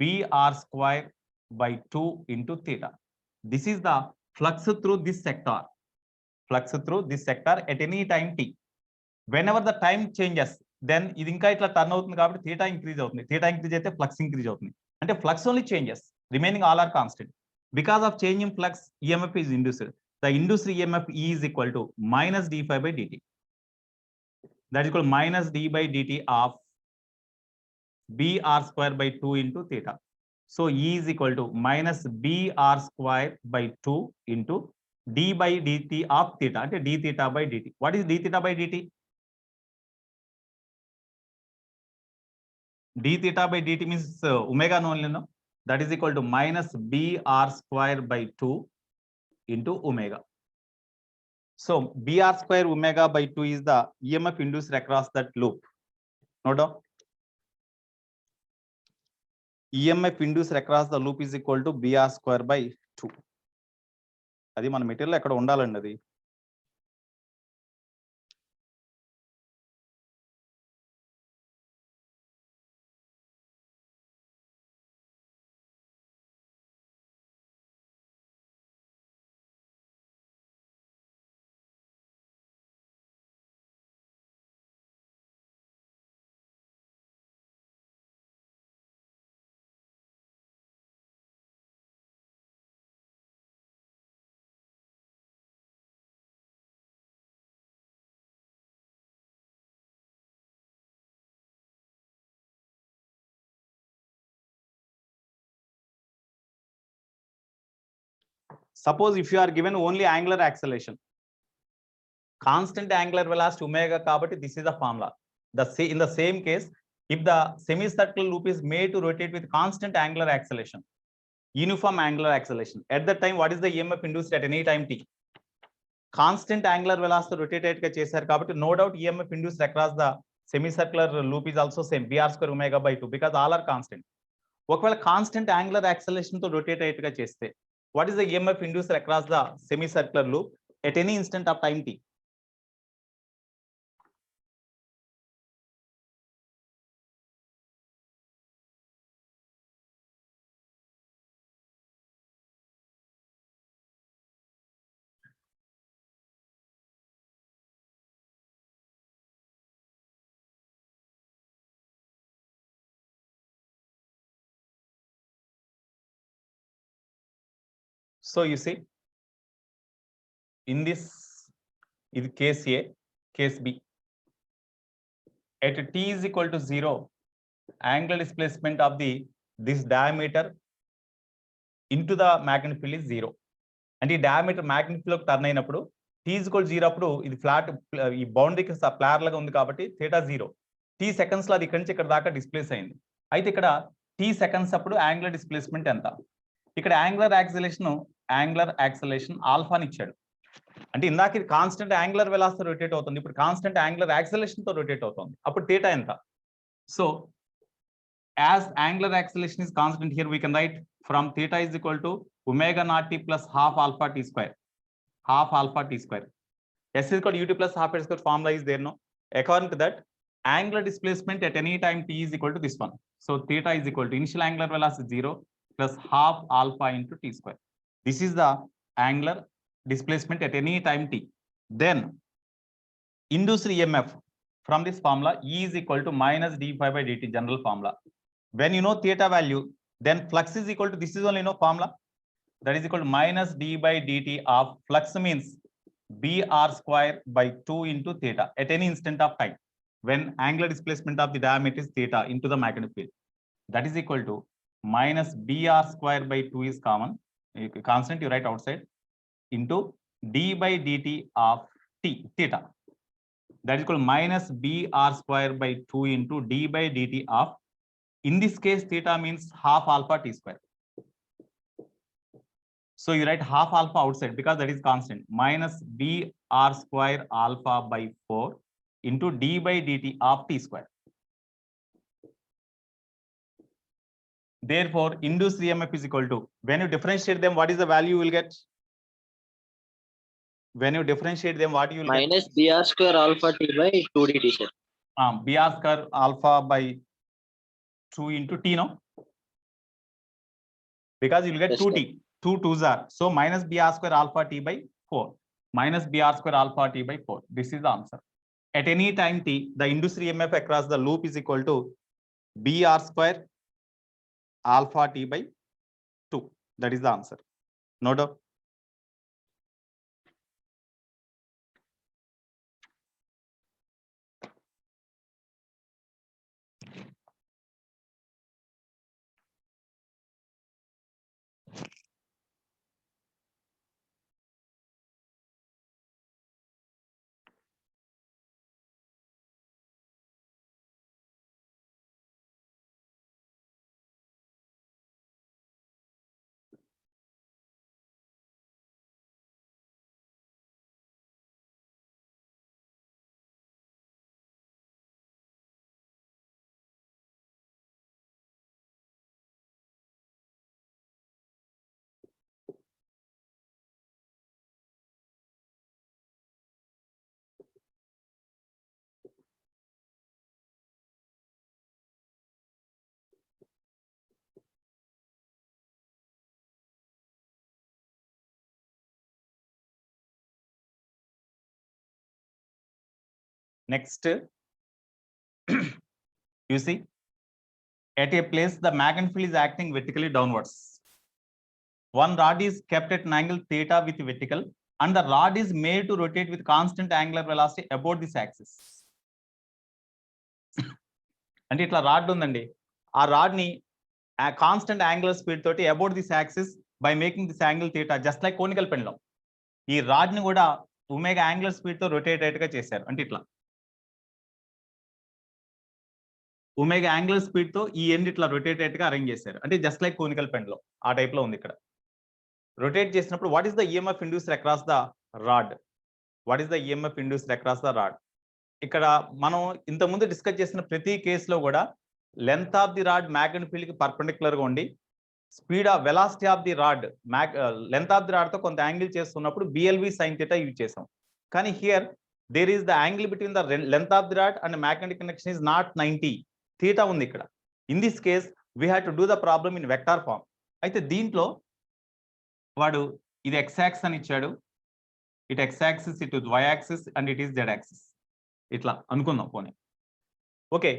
br square by 2 into theta. This is the flux through this sector, flux through this sector at any time t. Whenever the time changes, then ఇది ఇంకా ఇట్లా turn అవుతుంది కాబట్టి theta increase అవుతుంది, theta increase అయితే flux increase అవుతుంది. అంటే flux only changes, remaining all are constant. Because of change in flux EMF is induced. The induced EMF E is equal to minus d phi by dt. That is equal to minus d by dt of br square by 2 into theta. So E is equal to minus br square by 2 into d by dt of theta, అంటే d theta by dt. What is d theta by dt? d theta by dt means omega only, no? That is equal to minus br square by 2 into omega. So br square omega by 2 is the EMF induced across that loop. No doubt. EMF induced across the loop is equal to br square by 2. అది మన material ఎక్కడ ఉండాలండి అది. Suppose if you are given only angular acceleration, constant angular velocity omega kabatti, this is the formula. In the same case, if the semicircular loop is made to rotate with constant angular acceleration, uniform angular acceleration, at that time what is the EMF induced at any time t? Constant angular velocity rotated ga chesaru kabatti, no doubt EMF induced across the semicircular loop is also same, br square omega by 2, because all are constant. ఒకవేళ constant angular acceleration తో rotate అయ్యేట్టుగా చేస్తే what is the EMF induced across the semi circular loop at any instant of time T? So you see, in this is case A, case B. At t is equal to 0, angular displacement of this diameter into the magnetic field is 0. And the diameter magnetic field turn అయినప్పుడు t is equal to 0 అప్పుడు ఇది flat ఈ బౌండరీకి parallel గా ఉంది కాబట్టి θ 0. t seconds లో అది ఇక్కడి నుంచి ఇక్కడ దాకా డిస్ప్లేస్ అయింది. అయితే ఇక్కడ t సెకండ్స్ అప్పుడు యాంగులర్ డిస్ప్లేస్మెంట్ ఎంత? ఇక్కడ యాంగులర్ యాక్సిలరేషన్ ఆల్ఫాని ఇచ్చాడు. అంటే ఇందాక ఇది కాన్స్టెంట్ యాంగులర్ వెలాసిటీ రొటేట్ అవుతుంది, ఇప్పుడు కాన్స్టెంట్ యాంగులర్ యాక్సిలరేషన్ తో రొటేట్ అవుతుంది. అప్పుడు θ ఎంత? So as angular acceleration is constant, here we can write from θ is equal to omega naught t plus half alpha t square. S is equal to ut plus half s square formula is there, no? According to that, angular displacement at any time t is equal to this one. So θ is equal to initial angular velocity 0 plus half alpha into t square. This is the angular displacement at any time t. Then induced EMF from this formula, E is equal to minus d phi by dt, general formula. When you know theta value, then flux is equal to, this is only formula, that is equal to minus d by dt of flux means br square by 2 into theta at any instant of time when angular displacement of the diameter is theta into the magnetic field. That is equal to minus br square by 2 is common, constant you write outside, into d by dt of theta. That is equal to minus br square by 2 into d by dt of, in this case theta means half alpha t square. So you write half alpha outside because that is constant, minus br square alpha by 4 into d by dt of t square. Therefore, induced EMF is equal to, when you differentiate them, what is the value you will get? When you differentiate them, what you will minus get? br square alpha t by 2 dt, sir. Br square alpha by 2 into t, no? Because you will get Yes, 2t, 2 2s are. So minus br square alpha t by 4. Minus br square alpha t by 4. This is the answer. At any time t, the induced EMF across the loop is equal to br square alpha t by 2. That is the answer. No doubt. Next, you see, at a place the magnetic field is acting vertically downwards. One rod is kept at an angle theta with vertical, and the rod is made to rotate with constant angular velocity about this axis. అంటే ఇట్లా rod ఉందండి, ఆ rod ని constant angular speed తోటి about this axis by making this angle theta just like conical pendulum. ఈ rod ని కూడా omega angular speed తో రొటేట్ గా చేశారు. అంటే ఇట్లా ఒమేగా యాంగులర్ స్పీడ్ తో ఈ ఎండ్ ఇట్లా రొటేట్ గా అరేంజ్ చేశారు. అంటే జస్ట్ లైక్ కోనికల్ పెండ్లో ఆ టైప్ లో ఉంది. ఇక్కడ రొటేట్ చేసినప్పుడు what is the EMF induced across the rod? What is the EMF induced across the rod? ఇక్కడ మనం ఇంతకుముందు డిస్కస్ చేసిన ప్రతి కేసులో కూడా length of the rod magnetic field కి పర్పెండిక్యులర్ గా ఉండి speed of velocity of the rod length of the rod తో కొంత యాంగిల్ చేస్తున్నప్పుడు బిఎల్వి సైన్ థీటా యూజ్ చేసాం. కానీ here there is the angle between the length of the rod and magnetic connection is not 90 theta ఉంది ఇక్కడ. In this case we have to do the problem in vector form. అయితే దీంట్లో వాడు ఇది X axis అని ఇచ్చాడు, it X axis, it Y axis and it is Z axis. ఇట్లా అనుకుందాం పోనీ. ఓకే,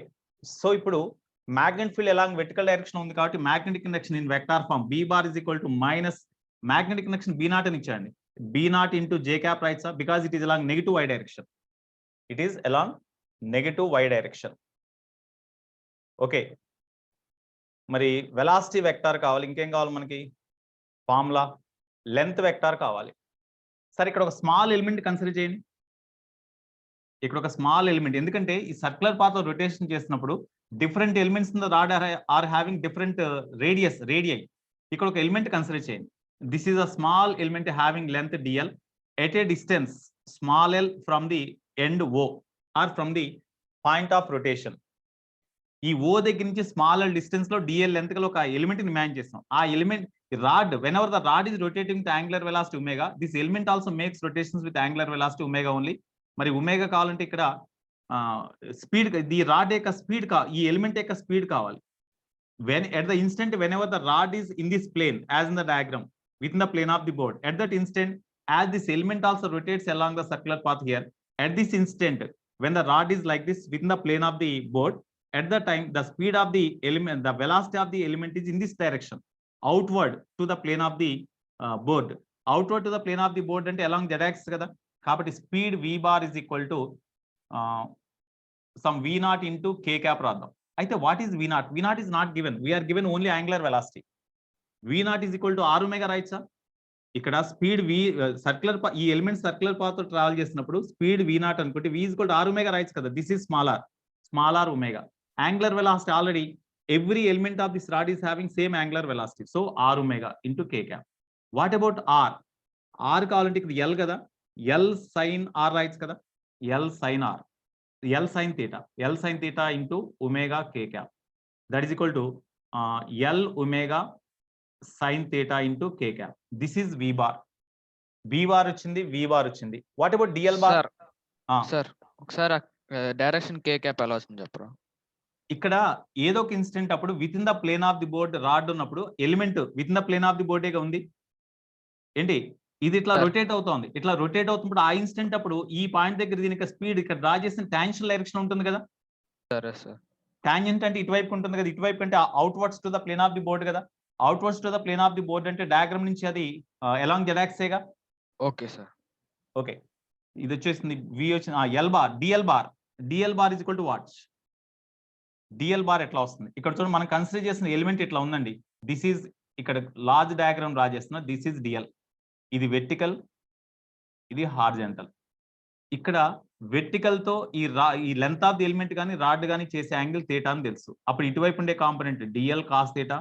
సో ఇప్పుడు magnetic field along vertical direction ఉంది కాబట్టి magnetic connection in vector form b bar is equal to minus magnetic connection b naught అని ఇచ్చాండి. b naught into j cap right sir, because it is along negative y direction. It is along negative y direction. Okay, మరి velocity vector కావాలి, ఇంకేం కావాలి మనకి? Formula length vector కావాలి. సరే, ఇక్కడ ఒక స్మాల్ ఎలిమెంట్ కన్సిడర్ చేయండి. ఇక్కడ ఒక స్మాల్ ఎలిమెంట్, ఎందుకంటే ఈ సర్క్యులర్ పాత్ లో రొటేషన్ చేసినప్పుడు different elements in the rod are having different radii. ఇక్కడ ఒక ఎలిమెంట్ కన్సిడర్ చేయండి. This is a small element having length DL at a distance small L from the end O or from the point of rotation. ఈ O దగ్గర నుంచి small L distance లో DL length గల ఒక element ని imagine చేస్తాం. ఆ element rod, whenever the rod is rotating with angular velocity omega, this element also makes rotations with angular velocity omega only. మరి ఒమేగా కావాలంటే ఇక్కడ స్పీడ్, ఈ రాడ్ యొక్క స్పీడ్ ఈ ఎలిమెంట్ యొక్క స్పీడ్ కావాలి. when at the instant whenever the rod is in this plane as in the diagram within the plane of the board, at that instant as this element also rotates along the circular path here, at this instant when the rod is like this within the plane of the board, at that time the speed of the element, the velocity of the element is in this direction outward to the plane of the board. Outward to the plane of the board అంటే along z axis కదా, కాబట్టి speed v bar is equal to some v naught into k cap రాద్దాం. అయితే what is v naught? v naught is not given, we are given only angular velocity. v naught is equal to r omega right sir. ఇక్కడ speed v circular, ఈ element circular path తో travel చేసినప్పుడు speed v naught అనుకుంటే v is equal to r omega right కదా, this is small r omega. Angular velocity already every element of this rod is having same angular velocity, so r omega into k cap. What about r? r కావాలంటే ఇక్కడ l కదా, l sin r right కదా, l sin r, L sin theta into omega k cap, that is equal to L omega sin theta into k cap. This is v bar. v bar వచ్చింది, v bar వచ్చింది. What about dl bar? Sir ఒకసారి direction k cap ఎలా వస్తుంది చెప్పరా? ఇక్కడ ఏదో ఒక instant అప్పుడు within the plane of the board rod ఉన్నప్పుడు element within the plane of the బోర్డేగా ఉంది ఏంటి, ఇది ఇట్లా రొటేట్ అవుతోంది. ఇట్లా రొటేట్ అవుతున్నప్పుడు ఆ ఇన్స్టెంట్ అప్పుడు ఈ పాయింట్ దగ్గర దీనికి స్పీడ్ ఇక్కడ డ్రా చేసిన టాంజెన్షియల్ డైరెక్షన్ ఉంటుంది కదా. సరే సార్, టాంజెంట్ అంటే ఇటువైపు ఉంటుంది కదా, ఇటువైపు అంటే outwards to the plane of the board కదా. Outwards to the plane of the board అంటే డయాగ్రామ్ నుంచి అది అలాంగ్ జెడ్ యాక్సిసేగా. ఓకే సార్, ఓకే, ఇది వచ్చేసింది v వచ్చింది. L bar, dl bar is equal to what? Dl bar ఎట్లా వస్తుంది ఇక్కడ చూడండి, మనం కన్సిడర్ చేసిన ఎలిమెంట్ ఇట్లా ఉందండి. దిస్ ఈజ్ ఇక్కడ లార్జ్ డయాగ్రామ్ డ్రా చేస్తున్నా, దిస్ ఈజ్ డిఎల్, ఇది వెర్టికల్, ఇది హార్జెంటల్. ఇక్కడ వెర్టికల్ తో ఈ లెంత్ ఆఫ్ ది ఎలిమెంట్ కానీ రాడ్ కానీ చేసే యాంగిల్ థీటా అని తెలుసు. అప్పుడు ఇటువైపు ఉండే కాంపోనెంట్ డిఎల్ కాస్ థీటా,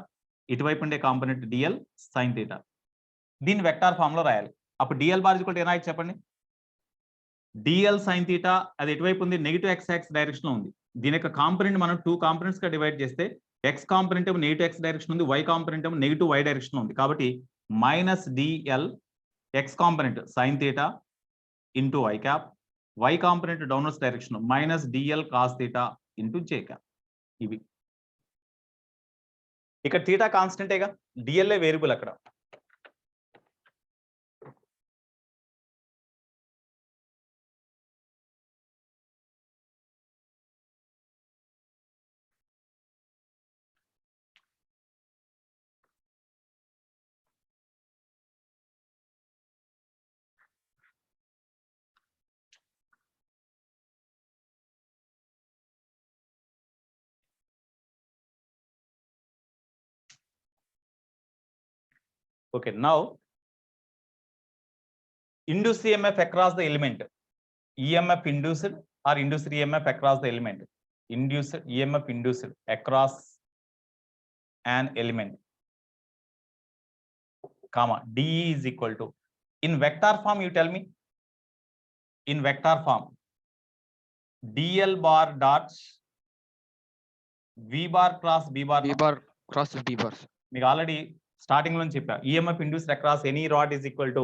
ఇటువైపు ఉండే కాంపోనెంట్ డిఎల్ సైన్ థీటా. దీన్ని వెక్టార్ ఫామ్ లో రాయాలి. అప్పుడు డిఎల్ బార్ ఈక్వల్ టు ఏనా చెప్పండి. డిఎల్ సైన్ థీటా అది ఎటువైపు ఉంది, నెగిటివ్ ఎక్స్ యాక్సిస్ డైరెక్షన్ లో ఉంది. దీని యొక్క కాంపోనెంట్ మనం 2 కాంపోనెంట్స్ గా డివైడ్ చేస్తే ఎక్స్ కాంపోనెంట్ ఏమో నెగిటివ్ ఎక్స్ డైరెక్షన్ ఉంది, వై కాంపోనెంట్ ఏమో నెగిటివ్ వై డైరెక్షన్ ఉంది. కాబట్టి minus dl x component sine theta into y cap, y component downwards direction minus dl cos theta into j cap. ఇవి ఇక్కడ theta కాన్స్టెంటేగా, డిఎల్ఏ variable అక్కడ. Okay, now induced EMF across the element. EMF induced or induced EMF across the element. Induced EMF induced across an element. Comma DE is equal to, in vector form, you tell me. In vector form, DL bar dot V bar cross B bar. B bar crosses B bars. మీకు already starting లో చెప్పా, EMF induced across any rod is equal to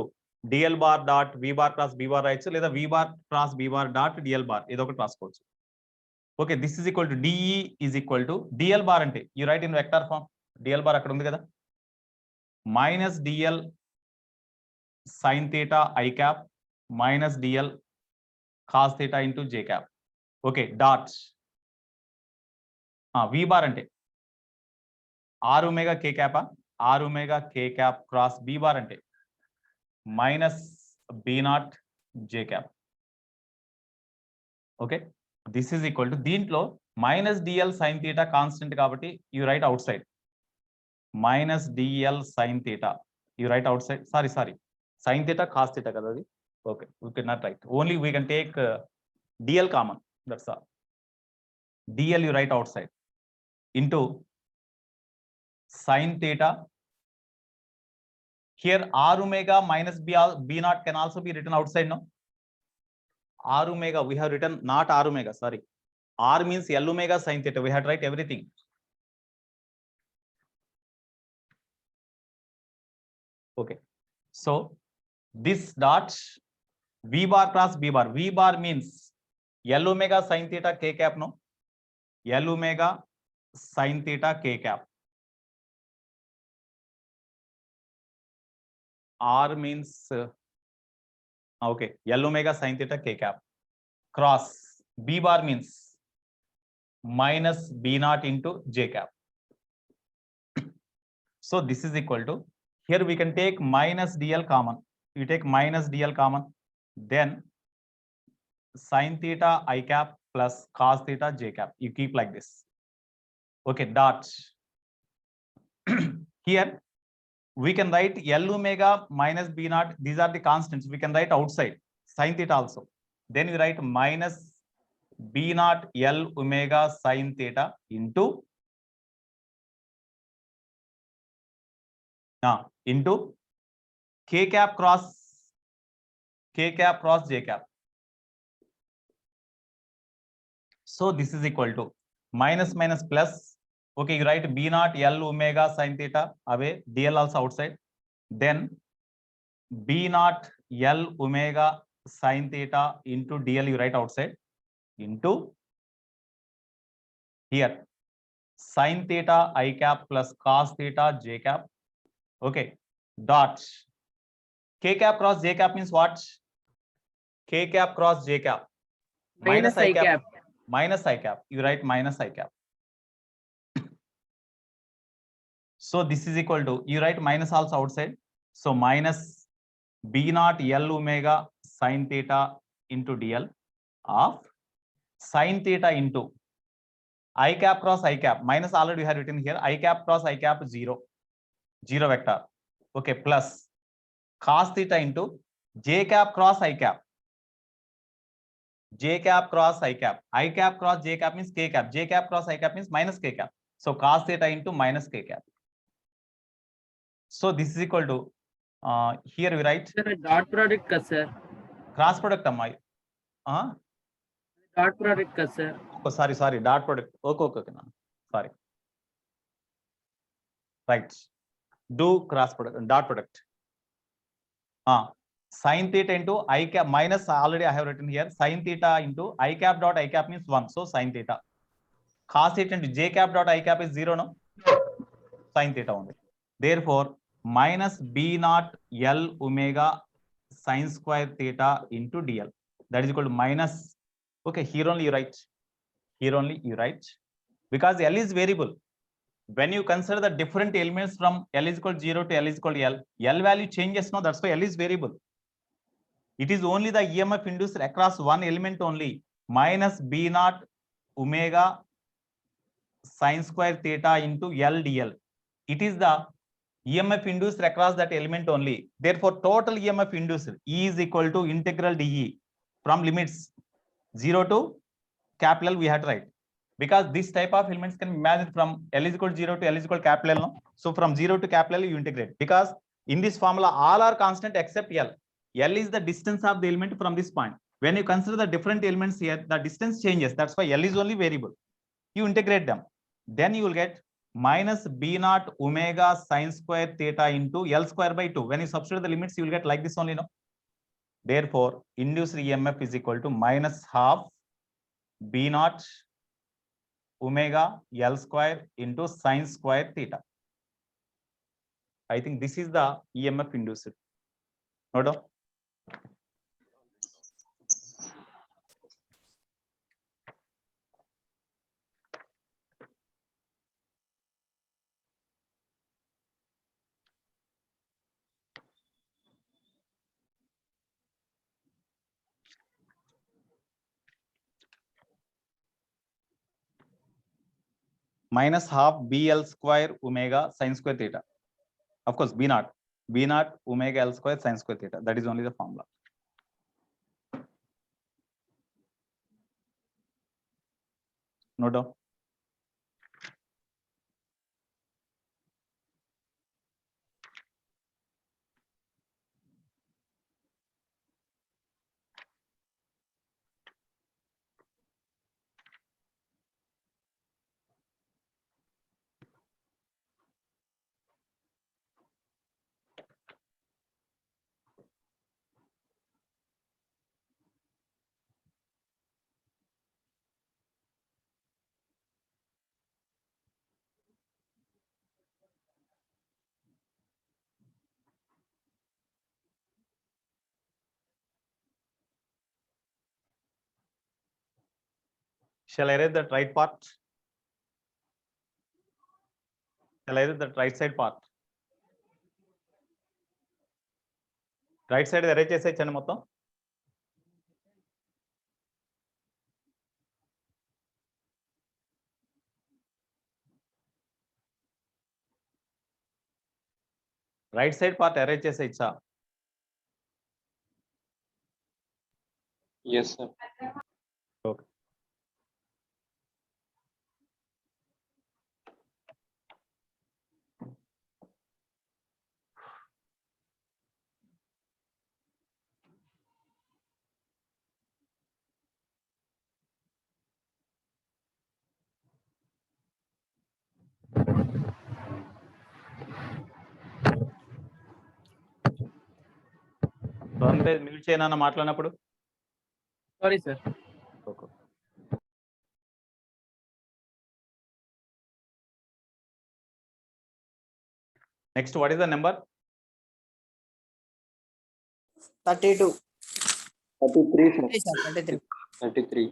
dl bar dot v bar cross B bar రాయొచ్చు, లేదా v bar cross B bar dot dl bar ఏదో ఒకటి రాసుకోవచ్చు. Okay, this is equal to de is equal to dl bar అంటే you write in vector form. Dl bar అక్కడ ఉంది కదా, minus dl sine theta i cap minus dl cos theta into j cap. Okay, dot v bar అంటే r omega k క్యాపా, r omega k cap cross B bar అంటే minus B naught j cap. Okay, this is equal to, దీంట్లో minus dl sine theta constant కాబట్టి you write outside. Minus dl sine theta you write outside. Sorry sine theta cos theta కదా అది. Okay, we can not write, only we can take dl common, that's all. Dl you write out side into sin theta. Here r omega minus b naught can also be written outside, no? R omega we have written, not r omega, sorry. R means L omega sin theta. We had to write everything. Okay, so this dot v bar cross b bar. V bar means L omega sin theta k cap, no? L omega sin theta k cap. R means okay, L omega sin theta k cap cross B bar means minus B naught into J cap. So this is equal to, here we can take minus DL common. You take minus DL common, then sin theta I cap plus cos theta J cap. You keep like this. Okay, dot. Here we can write L omega minus B naught. These are the constants. We can write outside sin theta also. Then we write minus B naught L omega sin theta into K cap cross J cap. So this is equal to minus minus plus. Okay, you write B naught L omega sin theta away, DL also outside. Then B naught L omega sin theta into DL you write outside into here sin theta I cap plus cos theta J cap. Okay, dot K cap cross J cap means what? K cap cross J cap Minus I cap. Minus I cap. You write minus I cap. So this is equal to, you write minus also outside. So minus B naught L omega sin theta into DL of sin theta into I cap cross I cap. Minus already we have written here. I cap cross I cap 0. 0 vector. Okay, plus cos theta into J cap cross I cap. J cap cross I cap. I cap cross J cap means K cap. J cap cross I cap means minus K cap. So cos theta into minus K cap. So this is equal to, here we write Sir, dot product ka sir. cross product amma. Dot product ka sir. Oh, sorry, dot product. Okay, no. Sorry. Right. Do cross product, dot product. Sin theta into I cap minus, already I have written here, sin theta into I cap dot I cap means 1. So sin theta. Cos theta into J cap dot I cap is 0, no? Sin theta only. Therefore, minus B naught L omega sin square theta into DL. That is equal to minus. Okay, here only you write. Here only you write. Because L is variable. When you consider the different elements from L is equal to 0 to L is equal to L, L value changes, no? That's why L is variable. It is only the EMF induced across one element only. Minus B naught omega sin square theta into L DL. It is the EMF induced across that element only. Therefore, total EMF induced E is equal to integral dE from limits 0 to capital L we have to write. Because this type of elements can be imagined from L is equal to 0 to L is equal to capital L. No? So from 0 to capital L you integrate. Because in this formula all are constant except L. L is the distance of the element from this point. When you consider the different elements here, the distance changes. That's why L is only variable. You integrate them. Then you will get minus B naught omega sine square theta into L square by 2. When you substitute the limits, you will get like this only, no? Therefore, induced EMF is equal to minus half B naught omega L square into sine square theta. I think this is the EMF induced. No doubt. Minus half BL square omega sine square theta. Of course, B naught omega L square sine square theta. That is only the formula. No doubt. Shall I write that right part? Shall I write that right side part? Right side arrange చేసేయచ్చండి మొత్తం. Right side part arrange చేసేయచ్చా? Yes, sir. Okay. Mute చేయనా మాట్లాడినప్పుడు? Sorry, sir. Okay. Next, what is the number? 32. 33, sir. 33. 33.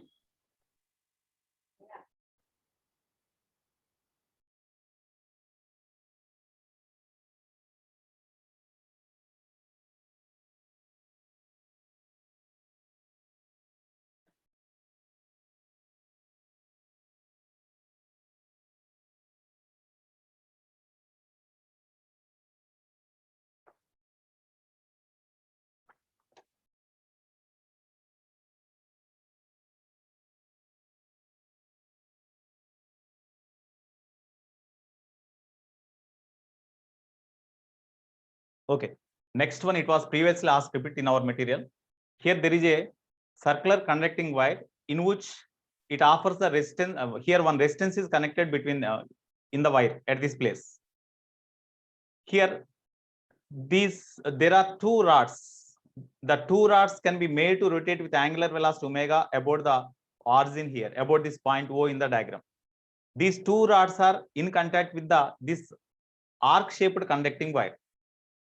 Okay. Next one, it was previously asked repeat in our material. Here there is a circular conducting wire in which it offers the resistance. Here one resistance is connected between in the wire at this place. Here there are two rods. The two rods can be made to rotate with angular velocity omega about the origin here, about this point O in the diagram. These two rods are in contact with this arc shaped conducting wire.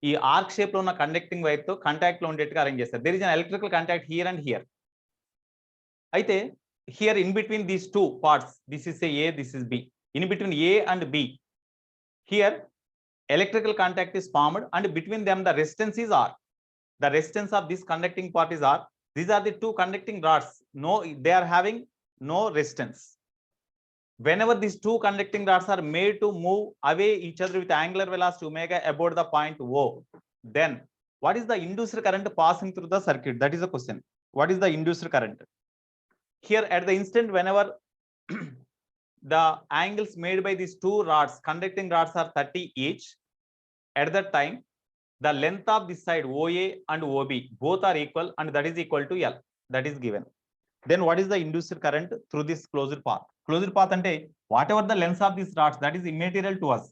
ఈ arc shape లో ఉన్న conducting wire తో contact లో ఉండేట్టుగా arrange చేస్తారు. There is an electrical contact here and here. అయితే here in between these two parts, this is A, this is B, in between A and B here electrical contact is formed and between them the resistance is R. The resistance of this conducting part is R. These are the two conducting rods. No, they are having no resistance. whenever these two conducting rods are made to move away each other with angular velocity omega about the point O, then what is the induced current passing through the circuit? That is the question. What is the induced current? Here at the instant whenever the angles made by these two rods, conducting rods, are 30 each, at that time the length of this side OA and OB both are equal, and that is equal to L. That is given. Then what is the induced current through this closed path? Closed path ante whatever the length of these rods, that is immaterial to us.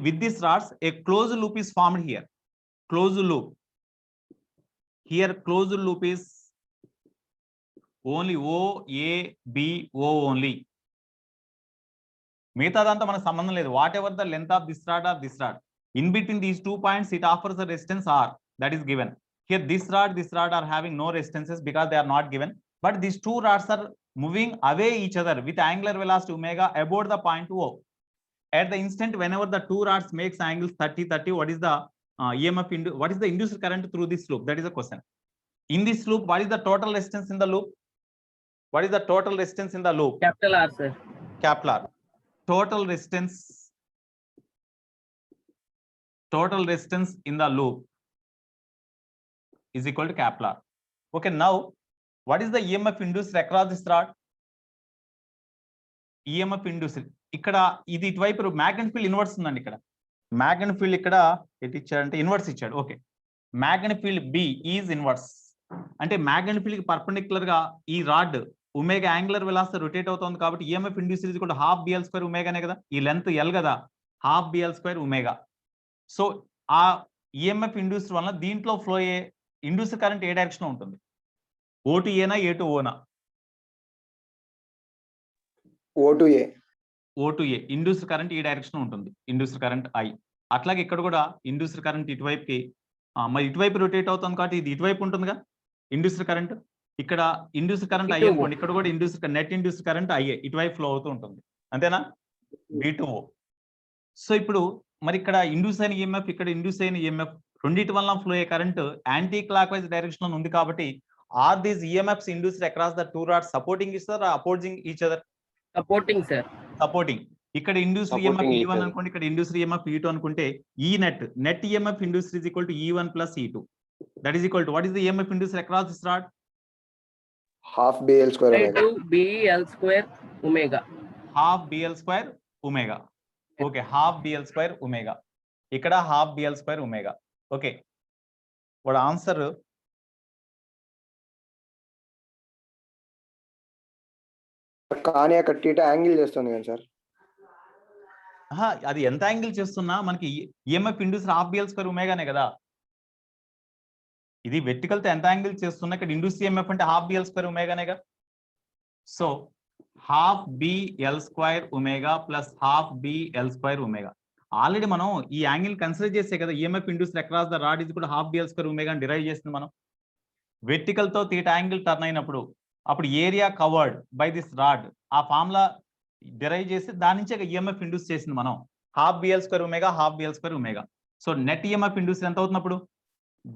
With these rods a closed loop is formed here. Closed loop. Here closed loop is only O, A, B, O only. మిగతాదంతా మనకు సంబంధం లేదు. Whatever the length of this rod or this rod, in between these 2 points it offers a resistance R, that is given. Here this rod are having no resistances because they are not given, but these two rods are moving away each other with angular velocity omega about the point O. At the instant whenever the two rods makes angles 30, what is the EMF what is the induced current through this loop? That is the question. In this loop, what is the total resistance in the loop? What is the total resistance in the loop? Capital R, sir. Capital R. Total resistance in the loop is equal to capital R. Okay, now what is the EMF induced across this rod? EMF induced ఇక్కడ ఇది ఇటువైపు magnetic field inverse ఉందండి. ఇక్కడ magnetic field ఇక్కడ ఎటు ఇచ్చాడంటే inverse ఇచ్చాడు. Okay, magnetic field B is inverse అంటే మ్యాగ్నెటిక్ ఫీల్డ్ కి పర్పెండిక్యులర్ గా ఈ rod omega angular velocity rotate అవుతుంది కాబట్టి EMF induce is equal to half BL square ఒమేగానే కదా. ఈ లెంత్ L కదా, half BL square omega. So ఆ EMF ఇండ్యూస్ వల్ల దీంట్లో ఫ్లో అయ్యే ఇండ్యూస్ కరెంట్ ఏ డైరెక్షన్ లో ఉంటుంది? O to A నా A to O నా? O to A. O to A. Induced current ఈ డైరెక్షన్ ఉంటుంది, ఇండ్యూస్డ్ కరెంట్ I. అట్లాగే ఇక్కడ కూడా ఇండ్యూస్డ్ కరెంట్ ఇటువైపుకి మరి ఇటువైపు రొటేట్ అవుతుంది కాబట్టి ఇది ఇటువైపు ఉంటుందిగా ఇండ్యూస్డ్ కరెంట్. ఇక్కడ ఇండ్యూస్డ్ కరెంట్ I అనుకోండి, ఇక్కడ కూడా induced net induced current IA ఇటువైపు ఫ్లో అవుతూ ఉంటుంది, అంతేనా? B to O. సో ఇప్పుడు మరి ఇక్కడ ఇండ్యూస్ అయిన EMF, ఇక్కడ ఇండ్యూస్ అయిన EMF రెండింటి వల్ల ఫ్లో అయ్యే current anti clock wise direction లో ఉంది కాబట్టి are these EMFs induced across the two rods supporting each other, opposing each other? Supporting, sir. Supporting. ఇక్కడ ఇండ్యూస్డ్ EMF E1 అనుకోండి, ఇక్కడ ఇండ్యూస్డ్ EMF E2 అనుకుంటే ఈ net EMF induced is equal to E1 plus E2. That is equal to what is the EMF induced across this rod? Half BL square By omega. 2 BL square omega. Half BL square omega. Okay, half BL square omega, ఇక్కడ half BL square omega. Okay, వాడు answer కానీ అక్కడ theta angle చేస్తుంది కదా sir. అది ఎంత angle చేస్తున్నా మనకి EMF induce half BL square ఒమేగానే కదా. ఇది వెర్టికల్ తో ఎంత యాంగిల్ చేస్తున్నా ఇక్కడ ఇండ్యూస్ EMF అంటే హాఫ్ BL స్క్వేర్ ఒమేగానేగా. So half BL square omega plus half BL square omega. Already మనం ఈ యాంగిల్ కన్సిడర్ చేసే కదా EMF induce across the rod ఇది కూడా హాఫ్ BL స్క్వేర్ ఒమేగా అని డిరైవ్ చేసింది మనం. వెర్టికల్ తో థీటా యాంగిల్ టర్న్ అయినప్పుడు అప్పుడు area covered by this rod ఆ ఫార్ములా డిరైవ్ చేసి దాని నుంచే EMF ఇండ్యూస్ చేసింది మనం, half BL square omega, half BL square omega. So net EMF induce ఎంత అవుతున్నప్పుడు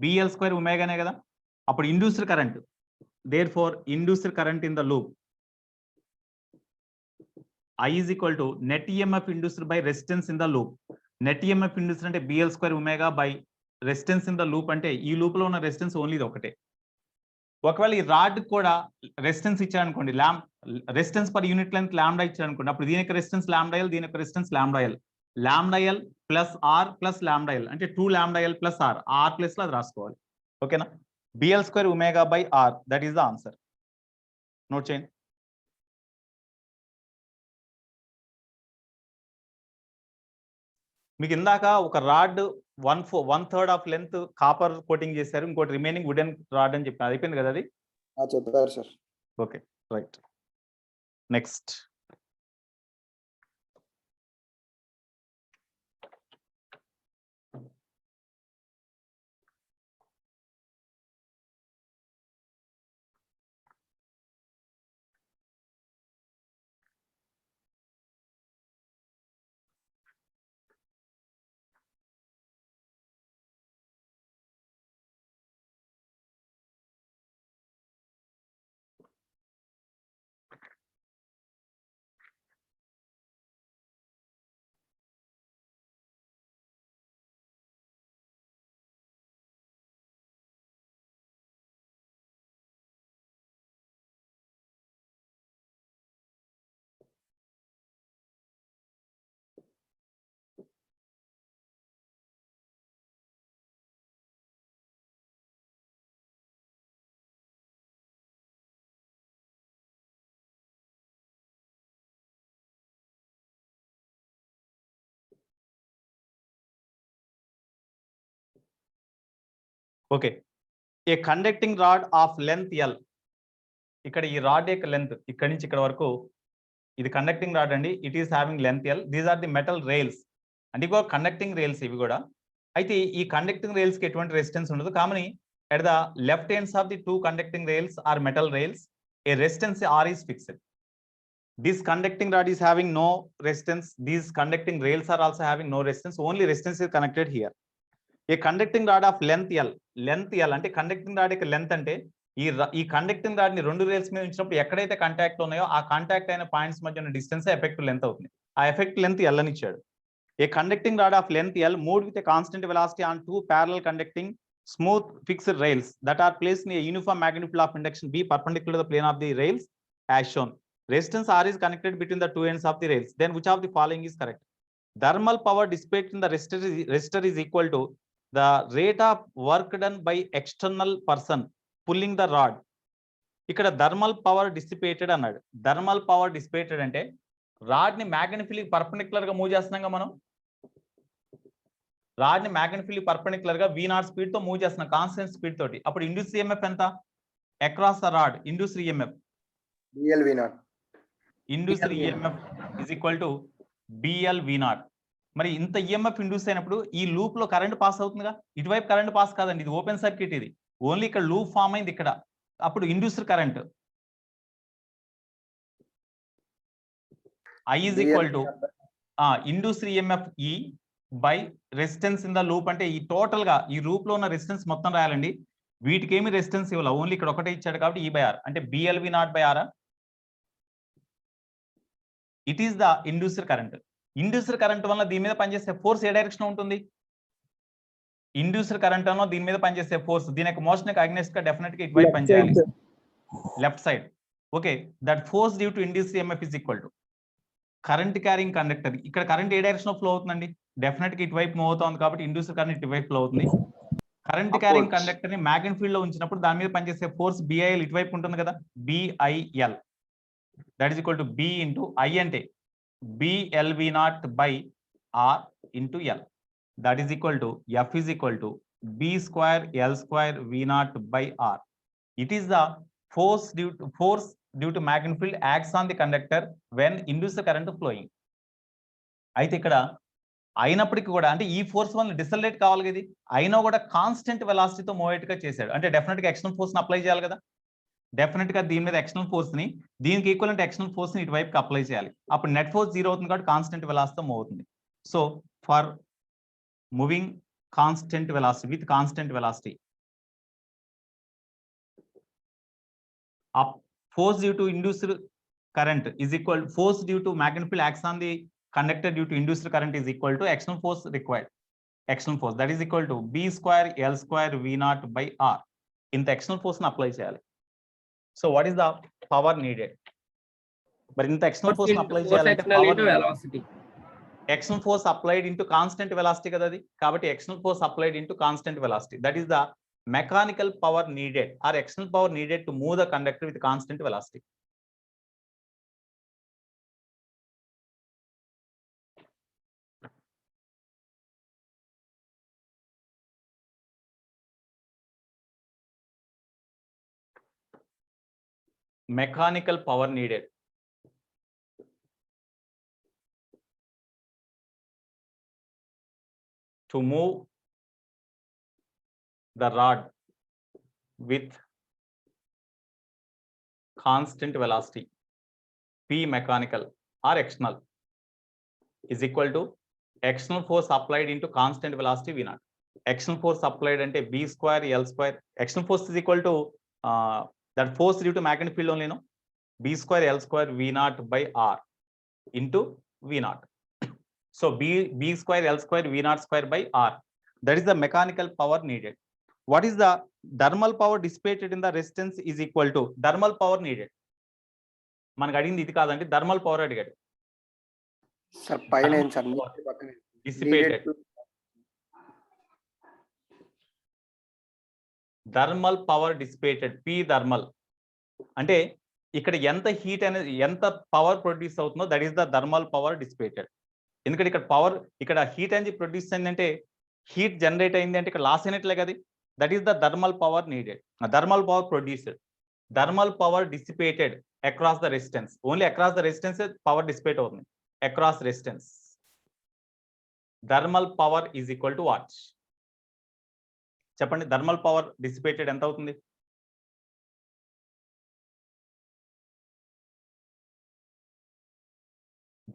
BL స్క్వేర్ ఒమేగానే కదా. అప్పుడు induced current, therefore induced current in the loop I is equal to net EMF induced by resistance in the loop. Net EMF induced అంటే BL square omega by resistance in the loop అంటే ఈ loop లో ఉన్న resistance only ఇది ఒకటే. ఒకవేళ ఈ rod కూడా రెసిస్టెన్స్ ఇచ్చారనుకోండి, resistance per unit length lambda ఇచ్చారనుకోండి, అప్పుడు దీని యొక్క రెసిస్టెన్స్ లాంబ్డా ఎల్, దీని యొక్క resistance lambda L. Lambda L plus R plus lambda L అంటే 2 lambda L plus R, R plus లో అది రాసుకోవాలి. ఓకేనా? BL square omega by R, that is the answer. Note చేయండి. మీకు ఇందాక ఒక rod 1/3 of length copper coating చేశారు, ఇంకోటి రిమైనింగ్ వుడెన్ రాడ్ అని చెప్పి అయిపోయింది కదా అది. చెప్పారు sir. Okay, right. Next okay, A conducting rod of length L. ఇక్కడ ఈ రాడ్ యొక్క లెంత్ ఇక్కడ నుంచి ఇక్కడ వరకు ఇది కండక్టింగ్ రాడ్ అండి. It is having length L. These are the metal rails అంటే ఇగో కండక్టింగ్ రైల్స్ ఇవి కూడా. అయితే ఈ కండక్టింగ్ రైల్స్ కి ఎటువంటి రెసిస్టెన్స్ ఉండదు. కామని at the left ends of the two conducting rails are metal rails. A resistance R is fixed. This conducting rod is having no resistance. These conducting rails are also having no resistance. Only resistance is connected here. A conducting rod of length L. Length L అంటే conducting rod యొక్క length అంటే ఈ conducting rod ని రెండు rails మీద ఉంచినప్పుడు ఎక్కడైతే contact ఉన్నాయో ఆ కాంటాక్ట్ అయిన పాయింట్స్ మధ్య ఉన్న డిస్టెన్స్ ఎఫెక్టివ్ లెంత్ అవుతుంది. ఆ ఎఫెక్టివ్ లెంత్ L అని ఇచ్చాడు. A conducting rod of length L moved with a constant velocity on two parallel conducting smooth fixed rails that are placed in a uniform magnitude field of induction B perpendicular to the plane of the rails as shown. Resistance R is connected between the two ends of the rails. Then which of the following is correct? Thermal power dissipated in the resistor is equal to the rate of work done by external person pulling the rod. ఇక్కడ thermal power dissipated అన్నాడు. Thermal power dissipated అంటే rod ని మ్యాగ్నెటికల్లీ perpendicular గా move చేస్తున్నాం మనం. Rod ని మ్యాగ్నెటికల్లీ perpendicular గా V0 speed తో మూవ్ చేస్తున్నాం, కాన్స్టెంట్ స్పీడ్ తోటి. అప్పుడు ఇండ్యూస్డ్ ఈఎంఎఫ్ ఎంత? Across the rod induced EMF BLV0. Induced EMF is equal to BLV0. మరి ఇంత ఈఎంఎఫ్ ఇండ్యూస్ అయినప్పుడు ఈ లూప్ లో కరెంట్ పాస్ అవుతుందిగా. ఇటువైపు కరెంట్ పాస్ కాదండి, ఇది ఓపెన్ సర్క్యూట్. ఇది ఓన్లీ ఇక్కడ లూప్ ఫామ్ అయింది ఇక్కడ. అప్పుడు induced current I is equal to induced EMF E by resistance in the loop. అంటే ఈ టోటల్ గా ఈ లూప్ లో ఉన్న రెసిస్టెన్స్ మొత్తం రాయాలండి. వీటికి ఏమి రెసిస్టెన్స్ ఇవ్వాలి, ఓన్లీ ఇక్కడ ఒకటే ఇచ్చాడు కాబట్టి E/R అంటే BLV0/R. It is the induced current. Induced current వల్ల దీని మీద పనిచేసే ఫోర్స్ ఏ డైరెక్షన్ ఉంటుంది? ఇండ్యూస్డ్ కరెంట్ అన్న దీని మీద పనిచేసే ఫోర్స్ దీని యొక్క మోషన్ కి అగ్నెస్ట్ గా డెఫినెట్ గా ఇటువైపు పనిచేయాలి, left side. Okay, that force due to induced EMF is equal to current carrying conductor. ఇక్కడ కరెంట్ ఏ డైరెక్షన్ లో ఫ్లో అవుతుందండి? డెఫినెట్ గా ఇటువైపు మూవ్ అవుతుంది కాబట్టి ఇండ్యూస్డ్ కరెంట్ ఇటువైపు ఫ్లో అవుతుంది. కరెంట్ క్యారింగ్ కండక్టర్ ని మ్యాగ్నెట్ ఫీల్డ్ లో ఉంచినప్పుడు దాని మీద పనిచేసే ఫోర్స్ BIL ఇటువైపు ఉంటుంది కదా, BIL. That is equal to B into I అంటే BLV0/R into L. That is equal to F is equal to B²L² V0/R. It is the force due to magnetic field acts on the conductor when induced current flowing. అయితే ఇక్కడ అయినప్పటికీ కూడా అంటే ఈ force వల్ల డిసెలరేట్ కావాలి కదా, అయినా కూడా కాన్స్టెంట్ వెలాసిటీతో మూవ్ గా చేశాడు. అంటే డెఫినెట్ గా ఎక్స్టర్నల్ ఫోర్స్ ని అప్లై చేయాలి కదా. డెఫినెట్ గా దీని మీద ఎక్స్టర్నల్ ఫోర్స్ ని దీనికి ఈక్వల్ ఎక్స్టర్నల్ ఫోర్స్ ని ఇటువైపుకి అప్లై చేయాలి. అప్పుడు నెట్ ఫోర్స్ 0 అవుతుంది కాబట్టి కాన్స్టెంట్ వెలాసిటీతో మూవ్ అవుతుంది. So for moving constant velocity with constant velocity, force due to induced current is equal force due to magnetic field acts on the conductor due to induced current is equal to external force required. External force that is equal to B²L² V0/R. ఇంత external force ని apply చేయాలి. So what is the power needed? మరి ఇంత external force ని apply చేయాలంటే external force applied into constant velocity కదా అది. కాబట్టి external force applied into constant velocity, that is the mechanical power needed or external power needed to move the conductor with constant velocity. Mechanical power needed to move the rod with constant velocity P mechanical or external is equal to external force applied into constant velocity V0. External force applied ante B²L². External force is equal to that force due to magnetic field only, no? B²L² V0/R into V0. So B²L² V0²/R. That is the mechanical power needed. What is the thermal power dissipated in the resistance is equal to thermal power needed. మనకు అడిగింది ఇది కాదండి, thermal power అడిగాడు. Sir పైన sir dissipated thermal power dissipated P thermal అంటే ఇక్కడ ఎంత heat అనేది ఎంత పవర్ ప్రొడ్యూస్ అవుతుందో that is the thermal power dissipated. ఎందుకంటే ఇక్కడ పవర్ ఇక్కడ హీట్ అనేది ప్రొడ్యూస్ అయిందంటే హీట్ జనరేట్ అయింది అంటే ఇక్కడ లాస్ అయినట్లే కదా. That is the thermal power needed, thermal power produced, thermal power dissipated across the resistance. Only across the resistance power dissipate అవుతుంది. Across resistance. Thermal power is equal to what? చెప్పండి, thermal power dissipated ఎంత అవుతుంది?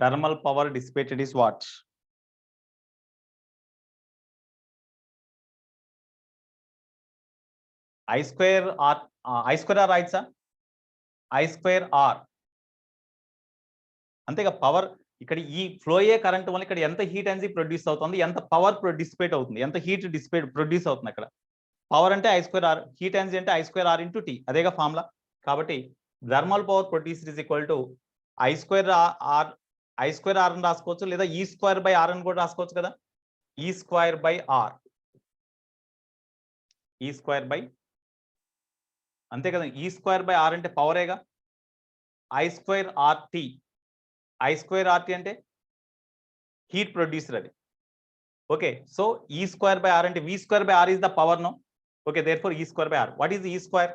Thermal power dissipated is what? I square R, I square R right sir? I square R. అంతేగా power ఇక్కడ ఈ flow అయ్యే current వల్ల ఇక్కడ ఎంత హీట్ ఎనర్జీ ప్రొడ్యూస్ అవుతుంది, ఎంత పవర్ డిసిపేట్ అవుతుంది, ఎంత హీట్ డిసిపేట్ ప్రొడ్యూస్ అవుతుంది. అక్కడ పవర్ అంటే I square R, heat energy అంటే I square R into T, అదేగా ఫార్ములా. కాబట్టి thermal power produced is equal to I square R, I square R అని రాసుకోవచ్చు, లేదా E square by R అని కూడా రాసుకోవచ్చు కదా. E square by R, E square by, అంతే కదా. E square by R అంటే పవరేగా. I square RT, I square RT అంటే హీట్ ప్రొడ్యూసర్ అది. Okay, so E square by R అంటే V square by R is the power, no? Okay, therefore E square by R. What is E square?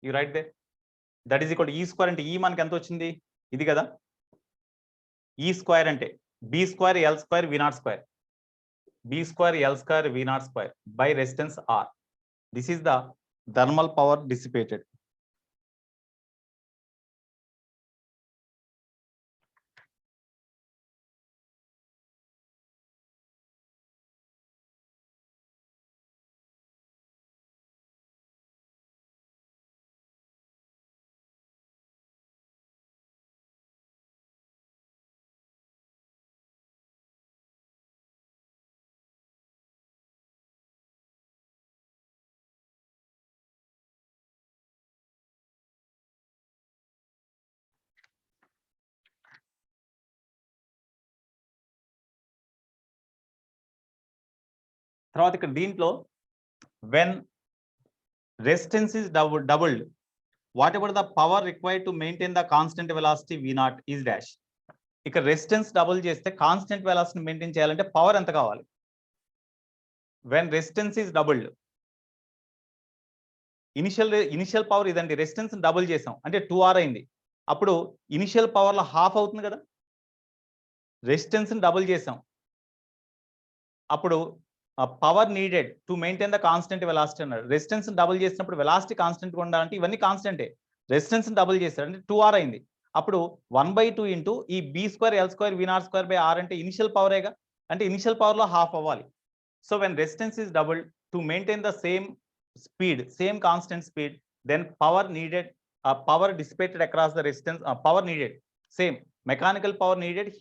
You write there. That is equal to E square అంటే E మనకి ఎంత వచ్చింది, ఇది కదా. E square అంటే B square L square V naught square, B square L square V naught square by resistance R. This is the thermal power dissipated. తర్వాత ఇక్కడ దీంట్లో when resistance is doubled, whatever the power required to maintain the constant velocity V naught is dash. ఇక్కడ resistance double చేస్తే constant velocity maintain చేయాలంటే power ఎంత కావాలి? when resistance is doubled, initial power ఇదండి, resistance double చేసాం అంటే 2R అయింది. అప్పుడు ఇనిషియల్ పవర్ లో హాఫ్ అవుతుంది కదా. రెసిస్టెన్స్ డబుల్ చేసాం, అప్పుడు power needed to maintain the constant velocity అన్నాడు. రెసిస్టెన్స్ డబుల్ చేసినప్పుడు వెలాసిటీ కాన్స్టెంట్ ఉండాలంటే ఇవన్నీ కాన్స్టెంటే. రెసిస్టెన్స్ డబుల్ చేశాడు అంటే 2R అయింది. అప్పుడు 1/2 ఇంటూ ఈ B square L square V naught square by R అంటే ఇనిషియల్ పవరేగా, అంటే ఇనిషియల్ పవర్ లో హాఫ్ అవ్వాలి. So when resistance is double to maintain the same speed, same constant speed, then power needed, power dissipated across the resistance, power needed same, mechanical power needed,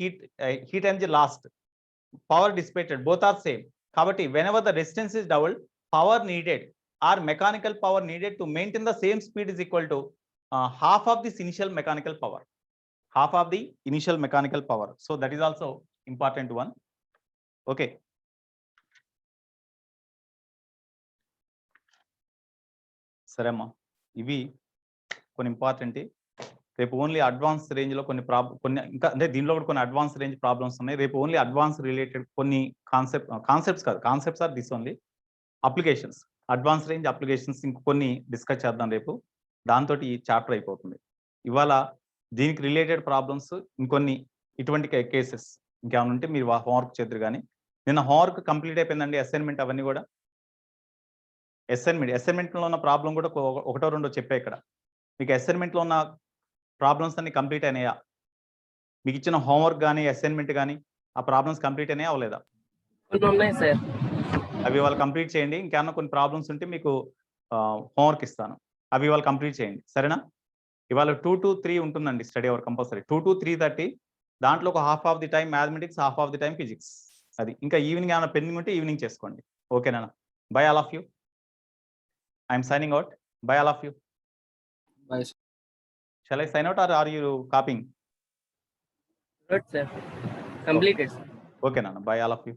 heat energy lost, power dissipated, both are same. కాబట్టి whenever the resistance is doubled, power needed or mechanical power needed to maintain the same speed is equal to half of this initial mechanical power, half of the initial mechanical power. So that is also important one. Okay, సరే అమ్మా, ఇవి కొన్ని important. రేపు only advance range లో కొన్ని ఇంకా అంటే దీనిలో కూడా కొన్ని అడ్వాన్స్ రేంజ్ ప్రాబ్లమ్స్ ఉన్నాయి. రేపు ఓన్లీ అడ్వాన్స్ రిలేటెడ్ కొన్ని కాన్సెప్ట్స్ కాదు, concepts are this only, applications, advance range applications ఇంకొన్ని డిస్కస్ చేద్దాం రేపు. దాంతో ఈ చాప్టర్ అయిపోతుంది. ఇవాళ దీనికి రిలేటెడ్ ప్రాబ్లమ్స్ ఇంకొన్ని ఇటువంటి కేసెస్ ఇంకేమైనా ఉంటే మీరు హోంవర్క్ చేద్దరు. కానీ నిన్న హోంవర్క్ కంప్లీట్ అయిపోయిందండి, అసైన్మెంట్ అవన్నీ కూడా. అసైన్మెంట్ లో ఉన్న ప్రాబ్లం కూడా ఒకటో రెండో చెప్పే. ఇక్కడ మీకు అసైన్మెంట్ లో ఉన్న ప్రాబ్లమ్స్ అన్ని కంప్లీట్ అయినాయా? మీకు ఇచ్చిన హోంవర్క్ కానీ అసైన్మెంట్ కానీ ఆ ప్రాబ్లమ్స్ కంప్లీట్ అయినాయా అవ్వలేదా? ఉన్నాయి సార్. అవి వాళ్ళు కంప్లీట్ చేయండి. ఇంకేమన్నా కొన్ని ప్రాబ్లమ్స్ ఉంటే మీకు హోంవర్క్ ఇస్తాను, అవి వాళ్ళు కంప్లీట్ చేయండి, సరేనా? ఇవాళ 2 to 3 ఉంటుందండి స్టడీ అవర్ కంపల్సరీ, 2 to 3:30. దాంట్లో ఒక half of the time mathematics, half of the time physics. అది ఇంకా ఈవినింగ్ ఏమైనా పెండింగ్ ఉంటే ఈవినింగ్ చేసుకోండి. ఓకేనా? By all of you. I'm signing out. By all of you. Bye. Shall I sign out or are you copying? Good sir. Completed. Okay, Nana. Bye all of you.